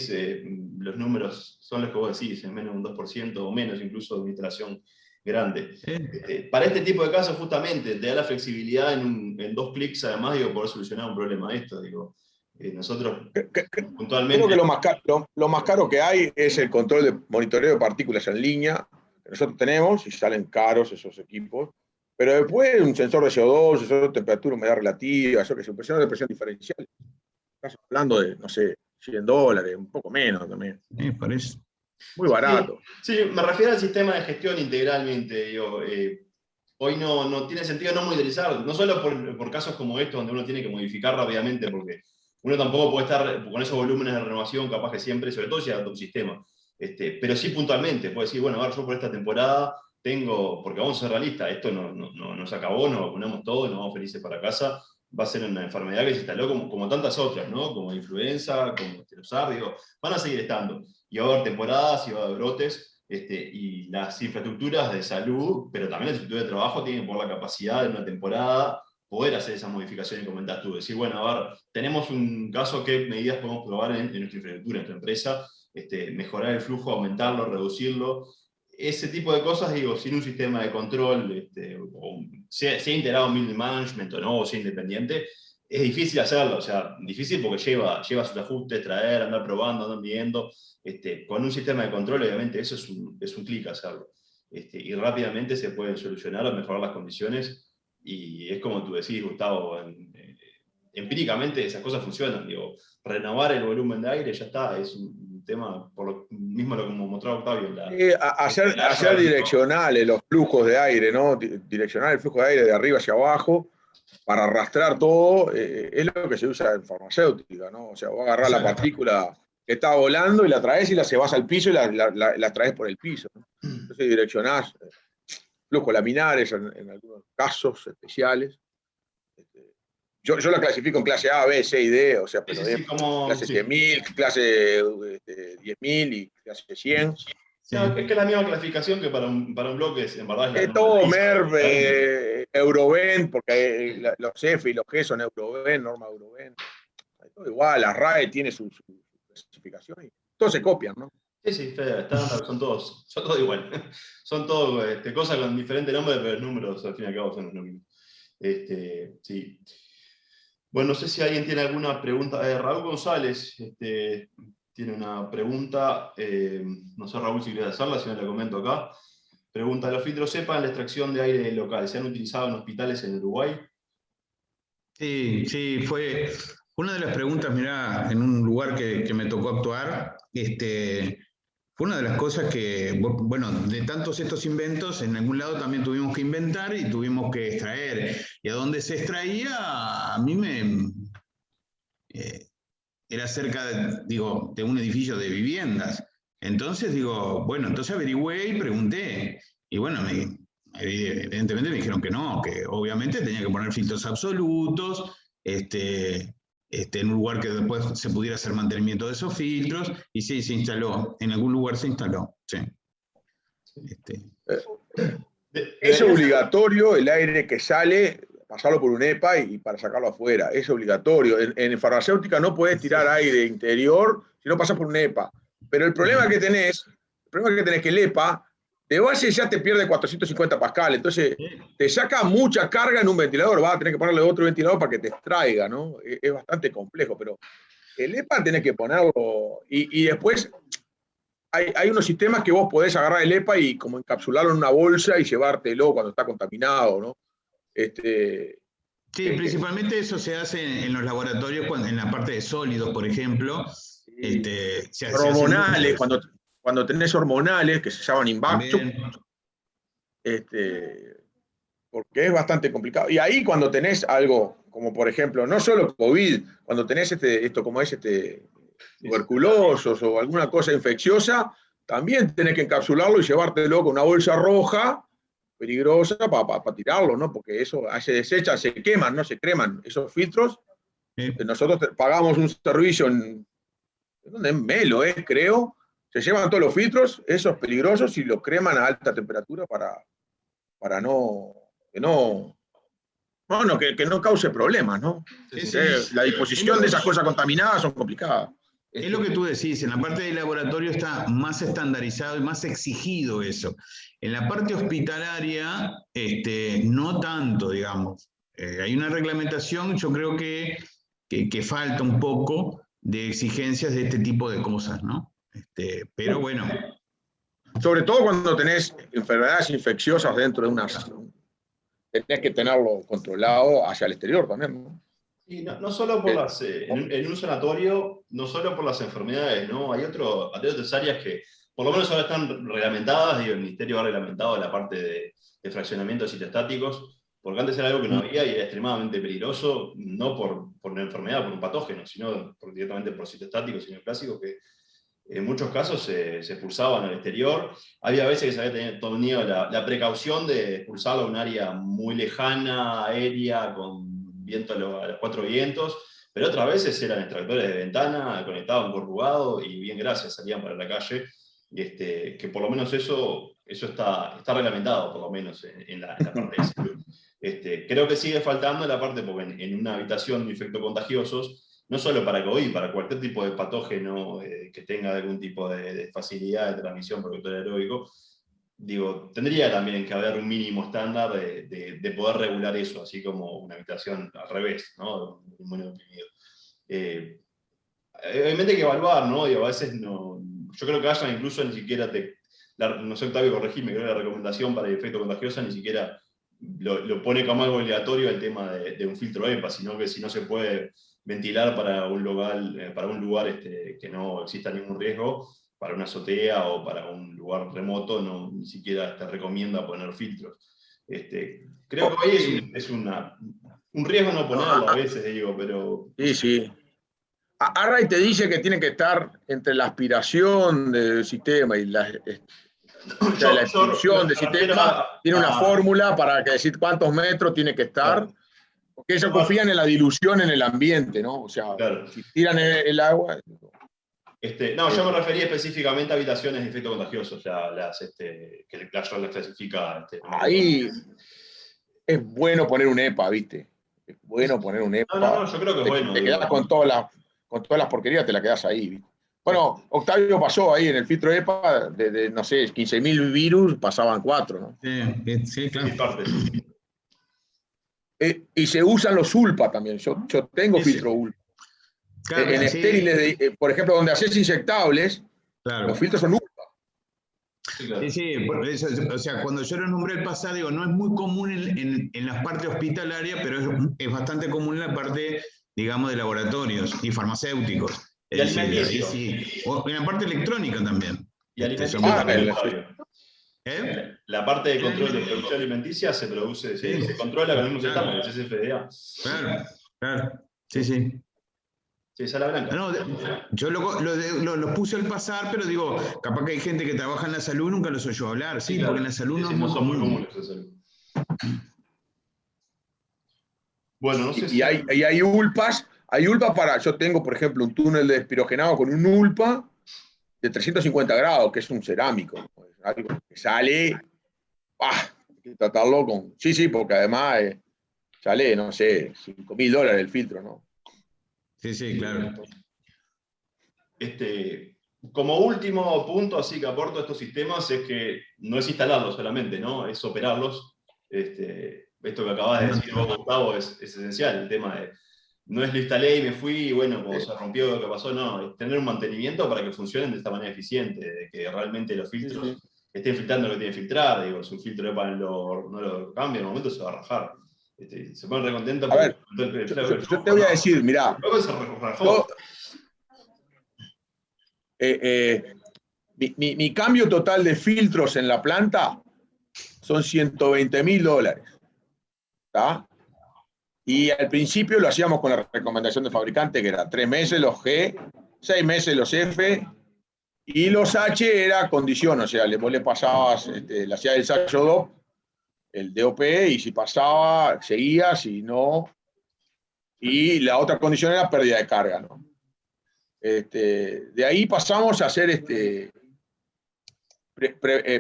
los números son los que vos decís, es menos de un 2% o menos incluso de una instalación grande. Para este tipo de casos, justamente, te da la flexibilidad en 2 clics, además, digo, poder solucionar un problema de esto. Digo, nosotros puntualmente. Creo que lo más caro que hay es el control de monitoreo de partículas en línea, que nosotros tenemos, y salen caros esos equipos. Pero después un sensor de CO2, un sensor de temperatura, humedad relativa, eso que es un sensor de presión diferencial. Estás hablando de, no sé, $100, un poco menos también. Parece. Muy barato. Sí, me refiero al sistema de gestión integralmente. Digo, hoy no tiene sentido no monitorizar, no solo por casos como estos, donde uno tiene que modificar rápidamente, porque uno tampoco puede estar con esos volúmenes de renovación, capaz que siempre, sobre todo si adapta un sistema. Pero sí puntualmente, puede decir, bueno, a ver, yo por esta temporada tengo, porque vamos a ser realistas, esto no se acabó, nos vacunamos todos, nos vamos felices para casa, va a ser una enfermedad que se instaló como tantas otras, ¿no? Como influenza, como estenosar, digo, van a seguir estando. Y va a haber temporadas y va a haber brotes, y las infraestructuras de salud, pero también las infraestructuras de trabajo tienen por la capacidad de una temporada poder hacer esas modificaciones que comentás tú. Decir, bueno, a ver, tenemos un caso, ¿qué medidas podemos probar en nuestra infraestructura, en nuestra empresa? Mejorar el flujo, aumentarlo, reducirlo. Ese tipo de cosas, digo, sin un sistema de control, o sea integrado en building management o no, o sea independiente, es difícil hacerlo. O sea, difícil porque lleva sus ajustes, traer, andar probando, andar midiendo. Con un sistema de control, obviamente, eso es un clic hacerlo. Y rápidamente se pueden solucionar o mejorar las condiciones. Y es como tú decís, Gustavo, empíricamente esas cosas funcionan. Digo, renovar el volumen de aire ya está, es un tema, por lo mismo lo como mostraba Octavio. Hacer direccionales los flujos de aire, ¿no? Direccionar el flujo de aire de arriba hacia abajo para arrastrar todo, es lo que se usa en farmacéutica, ¿no? O sea, vos agarrás la partícula que está volando y la traes y la llevas al piso y la traes por el piso, ¿no? Entonces direccionás flujos laminares en algunos casos especiales. Yo la clasifico en clase A, B, C y D, o sea, pero sí, clase 100.000, clase 10.000 y clase 100. Sí. Es que es la misma clasificación que para un bloque, en verdad es la todo MERV, Euroven, porque los F y los G son Euroven, norma Euroven. Todo igual, la RAE tiene su clasificación y todos se copian, ¿no? Sí, son todos igual. Son todos cosas con diferentes nombres, pero los números al fin y al cabo son los mismos. Sí. Bueno, no sé si alguien tiene alguna pregunta. Raúl González tiene una pregunta. No sé, Raúl, si quieres hacerla, si no la comento acá. Pregunta: ¿los filtros CEPA en la extracción de aire local se han utilizado en hospitales en Uruguay? Sí, fue una de las preguntas, mirá, en un lugar que me tocó actuar, fue una de las cosas que, bueno, de tantos estos inventos, en algún lado también tuvimos que inventar y tuvimos que extraer. Y a donde se extraía, a mí era cerca de un edificio de viviendas. Entonces bueno, entonces averigüé y pregunté. Y bueno, evidentemente me dijeron que no, que obviamente tenía que poner filtros absolutos, en un lugar que después se pudiera hacer mantenimiento de esos filtros, y sí, se instaló, en algún lugar se instaló, sí. Es obligatorio el aire que sale, pasarlo por un EPA y para sacarlo afuera, es obligatorio. En farmacéutica no puedes tirar aire interior si no pasas por un EPA. Pero el problema que tenés es que el EPA de base ya te pierde 450 pascal, entonces te saca mucha carga en un ventilador, vas a tener que ponerle otro ventilador para que te extraiga, ¿no? Es bastante complejo, pero el EPA tenés que ponerlo, y después hay unos sistemas que vos podés agarrar el EPA y como encapsularlo en una bolsa y llevártelo cuando está contaminado, ¿no? Sí, principalmente eso se hace en los laboratorios, en la parte de sólidos, por ejemplo. Hormonales, cuando tenés hormonales, que se llaman invacuum, porque es bastante complicado. Y ahí cuando tenés algo, como por ejemplo, no solo COVID, cuando tenés esto como es tuberculosos o alguna cosa infecciosa, también tenés que encapsularlo y llevártelo con una bolsa roja, peligrosa, para tirarlo, ¿no? Porque eso se desecha, se queman, no se creman. Esos filtros, nosotros pagamos un servicio en Melo, creo, se llevan todos los filtros, esos peligrosos, y los creman a alta temperatura para que no cause problemas, ¿no? La disposición de esas cosas contaminadas son complicadas. Es lo que tú decís, en la parte del laboratorio está más estandarizado y más exigido eso. En la parte hospitalaria, no tanto, digamos. Hay una reglamentación, yo creo que falta un poco de exigencias de este tipo de cosas, ¿no? Pero bueno. Sobre todo cuando tenés enfermedades infecciosas dentro de unas... Tenés que tenerlo controlado hacia el exterior también, ¿no? Y no solo por las, en un sanatorio, no solo por las enfermedades, ¿no? Hay otras áreas que por lo menos ahora están reglamentadas, digo, el Ministerio ha reglamentado la parte de fraccionamientos citostáticos, porque antes era algo que no había y era extremadamente peligroso, no por una enfermedad, por un patógeno, sino directamente por citostáticos y neoplásicos que en muchos casos se expulsaban al exterior. Había veces que se había tenido la precaución de expulsarlo a un área muy lejana, aérea, con viento a los 4 vientos, pero otras veces eran extractores de ventana, conectaban por rugado y bien gracias, salían para la calle, que por lo menos eso está reglamentado, por lo menos en la parte de salud. Creo que sigue faltando la parte, porque en una habitación de infectocontagiosos, no solo para COVID, para cualquier tipo de patógeno que tenga algún tipo de facilidad de transmisión por vector aeróbico, digo, tendría también que haber un mínimo estándar de poder regular eso, así como una habitación al revés, ¿no? Inmunodeprimido. Obviamente hay que evaluar, ¿no? Digo, a veces no. Yo creo que haya incluso ni siquiera no sé, Octavio, corregime, creo que la recomendación para el efecto contagioso ni siquiera lo pone como algo obligatorio el tema de un filtro EPA, sino que si no se puede ventilar para un lugar que no exista ningún riesgo, para una azotea o para un lugar remoto, ni siquiera te recomienda poner filtros. Creo que hoy es un riesgo no ponerlo a veces, digo, pero... Sí. Array te dice que tiene que estar entre la aspiración del sistema y la expulsión del sistema, tiene una fórmula para decir cuántos metros tiene que estar. Claro. Porque ellos confían en la dilución en el ambiente, ¿no? O sea, claro, si tiran el agua... No, yo me refería específicamente a habitaciones de efecto contagioso, o sea, que el Clash las clasifica. Ahí es bueno poner un EPA, ¿viste? Es bueno poner un EPA. No, yo creo que es bueno. Te quedás con todas las porquerías, te la quedás ahí, ¿viste? Bueno, Octavio pasó ahí en el filtro EPA, de no sé, 15.000 virus, pasaban 4, ¿no? Sí, claro. Y se usan los ULPA también. Yo tengo filtro ULPA. Claro, en estériles, por ejemplo, donde haces inyectables, claro, los filtros son ULPA. Sí, por eso, o sea, cuando yo lo nombré el pasado, digo, no es muy común en la parte hospitalaria, pero es bastante común en la parte, digamos, de laboratorios y farmacéuticos. Y alimenticio. O en la parte electrónica también. Y alimenticio. La parte de control de producción alimenticia se controla con el mismo sistema, el CFDA. Claro. Sí. Sí, sala blanca. No, yo lo puse al pasar, pero digo, capaz que hay gente que trabaja en la salud y nunca los oyó hablar, sí, claro, porque en la salud no son muy comunes. Bueno, no sé y hay ULPAs, para, yo tengo, por ejemplo, un túnel de espirogenado con un ULPA de 350 grados, que es un cerámico, ¿no? Es algo que sale, hay que tratarlo con... Sí, porque además sale, no sé, $5.000 el filtro, ¿no? Sí, claro. Como último punto, así que aporto a estos sistemas, es que no es instalarlos solamente, ¿no? Es operarlos. Esto que acabas de decir vos, Gustavo, es esencial. El tema de, no es lo instalé y me fui, y bueno, como se rompió lo que pasó, no. Es tener un mantenimiento para que funcionen de esta manera eficiente, de que realmente los filtros estén filtrando lo que tienen que filtrar. Digo, si un filtro EPA no lo cambia, en un momento se va a rajar. Se ponen recontentos. A ver, yo te voy a decir, mirá, mi cambio total de filtros en la planta son $120.000, ¿está? Y al principio lo hacíamos con la recomendación del fabricante, que era 3 meses los G, 6 meses los F, y los H era condición, o sea, vos le pasabas, le hacías el Sacho DOP, el DOP, y si pasaba, seguía, si no. Y la otra condición era pérdida de carga, ¿no? De ahí pasamos a hacer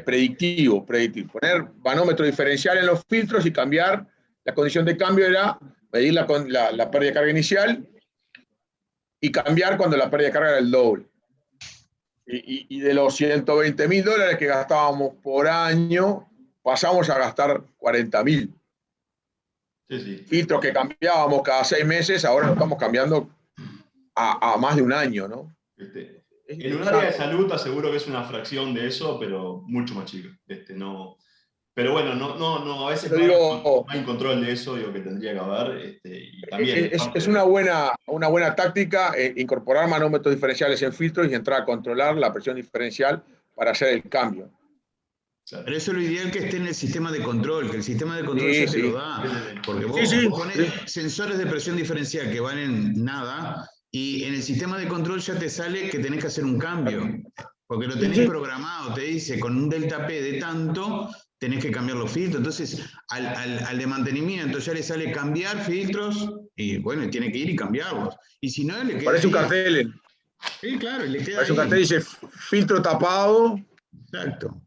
predictivo, poner manómetro diferencial en los filtros y cambiar. La condición de cambio era medir la pérdida de carga inicial y cambiar cuando la pérdida de carga era el doble. Y de los $120.000 que gastábamos por año, pasamos a gastar 40.000. Sí, sí. Filtros que cambiábamos cada 6 meses, ahora lo estamos cambiando a más de un año, ¿no? En un área de salud aseguro que es una fracción de eso, pero mucho más chico. No, pero bueno, no, a veces no hay control de eso, digo que tendría que haber. Y también es una buena táctica incorporar manómetros diferenciales en filtros y entrar a controlar la presión diferencial para hacer el cambio. Pero eso es lo ideal, que esté en el sistema de control, que el sistema de control ya te lo da. Porque vos pones sensores de presión diferencial que valen nada, y en el sistema de control ya te sale que tenés que hacer un cambio. Porque lo tenés programado, te dice, con un delta P de tanto, tenés que cambiar los filtros. Entonces, al de mantenimiento ya le sale cambiar filtros, y bueno, tiene que ir y cambiarlos. Y si no, le queda parece ahí. Un cartel. Sí, claro, le queda parece ahí. Un cartel dice filtro tapado. Exacto.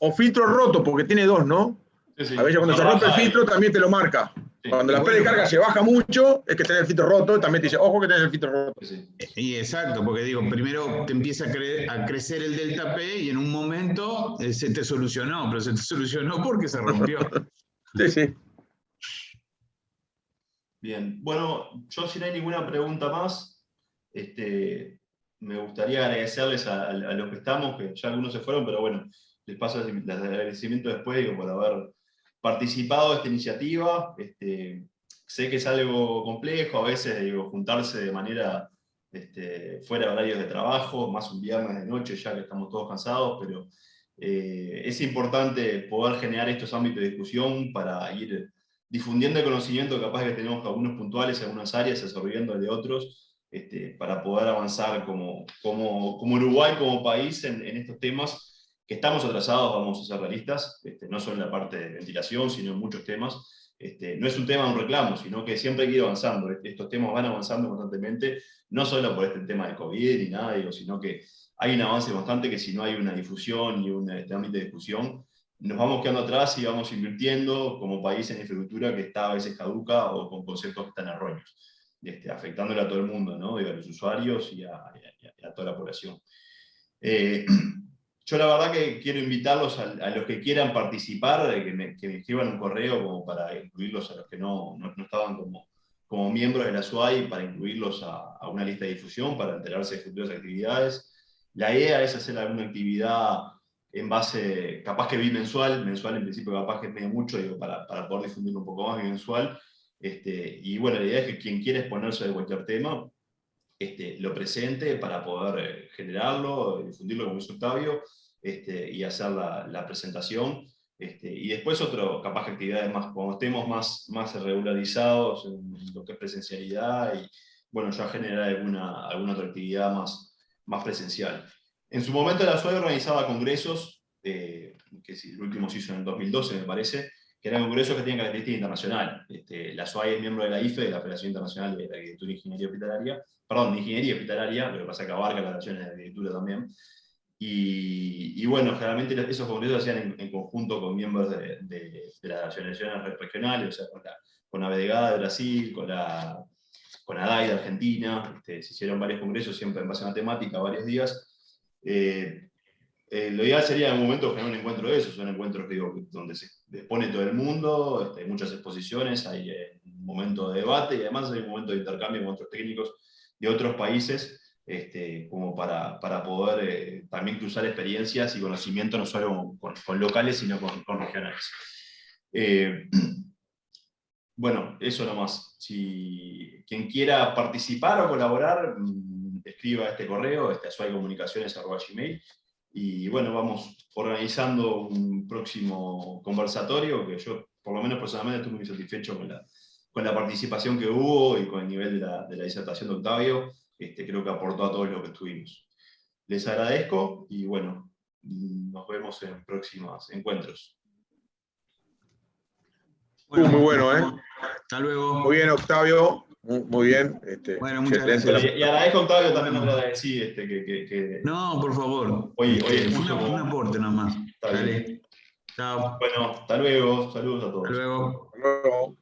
O filtro roto, porque tiene dos, ¿no? Sí. A veces cuando se rompe el filtro también te lo marca. Sí. Cuando la pérdida de carga se baja mucho, es que tenés el filtro roto, y también te dice, ojo que tenés el filtro roto. Sí. Y exacto, porque digo, primero te empieza a crecer el delta P y en un momento se te solucionó, pero se te solucionó porque se rompió. Sí. Bien, bueno, yo si no hay ninguna pregunta más, me gustaría agradecerles a los que estamos, que ya algunos se fueron, pero bueno, les paso el agradecimiento después, digo, por haber participado de esta iniciativa. Sé que es algo complejo a veces, digo, juntarse de manera fuera de horarios de trabajo, más un viernes de noche ya que estamos todos cansados, pero es importante poder generar estos ámbitos de discusión para ir difundiendo el conocimiento capaz que tenemos algunos puntuales en algunas áreas, absorbiendo el de otros, para poder avanzar como Uruguay, como país en estos temas, que estamos atrasados, vamos a ser realistas, no solo en la parte de ventilación, sino en muchos temas. No es un tema de un reclamo, sino que siempre hay que ir avanzando. Estos temas van avanzando constantemente, no solo por este tema de COVID ni nada, sino que hay un avance constante que si no hay una difusión y un ámbito de discusión, nos vamos quedando atrás y vamos invirtiendo como país en infraestructura que está a veces caduca o con conceptos que están erróneos, afectándole a todo el mundo, ¿no? A los usuarios y a toda la población. Yo la verdad que quiero invitarlos a los que quieran participar, que me escriban un correo como para incluirlos a los que no estaban como miembros de la SUAI, para incluirlos a una lista de difusión, para enterarse de futuras actividades. La idea es hacer alguna actividad en base, capaz que bimensual, mensual en principio capaz que es medio mucho, digo, para poder difundir un poco más bimensual. Y bueno, la idea es que quien quiera exponerse de cualquier tema, lo presente para poder generarlo, difundirlo como hizo Octavio, y hacer la presentación. Y después capaz que actividades más, cuando estemos más regularizados en lo que es presencialidad, y bueno, ya generar alguna otra actividad más presencial. En su momento la SUAI organizaba congresos, que el último se hizo en el 2012 me parece, que eran congresos que tenían característica internacional. La SUAI es miembro de la IFE, de la Federación Internacional de Arquitectura e Ingeniería Hospitalaria, perdón, de Ingeniería Hospitalaria, lo que pasa es que abarca las naciones de arquitectura también. Y bueno, generalmente esos congresos se hacían en conjunto con miembros de las asociaciones regionales, o sea, con la BDGA de Brasil, con ADAI de Argentina. Se hicieron varios congresos, siempre en base a una temática, varios días. Lo ideal sería en un momento generar un encuentro de esos, son encuentros donde se expone todo el mundo, hay muchas exposiciones, hay un momento de debate y además hay un momento de intercambio con otros técnicos de otros países, como para poder también cruzar experiencias y conocimiento no solo con locales, sino con regionales. Bueno, eso nomás. Si quien quiera participar o colaborar, escriba a este correo, suaicomunicaciones@gmail. Y bueno, vamos organizando un próximo conversatorio, que yo, por lo menos personalmente, estoy muy satisfecho con la participación que hubo y con el nivel de la disertación de Octavio. creo que aportó a todos los que estuvimos. Les agradezco y bueno, nos vemos en próximos encuentros. Bueno, Muy bueno, ¿eh? Hasta luego. Muy bien, Octavio. Muy bien. Bueno, muchas excelente. gracias. Y agradezco a Octavio también, no le agradecí que No, por favor. Hoy Un aporte nomás. Está bien. Dale. Chao. Bueno, hasta luego. Saludos a todos. Hasta luego. Hasta luego.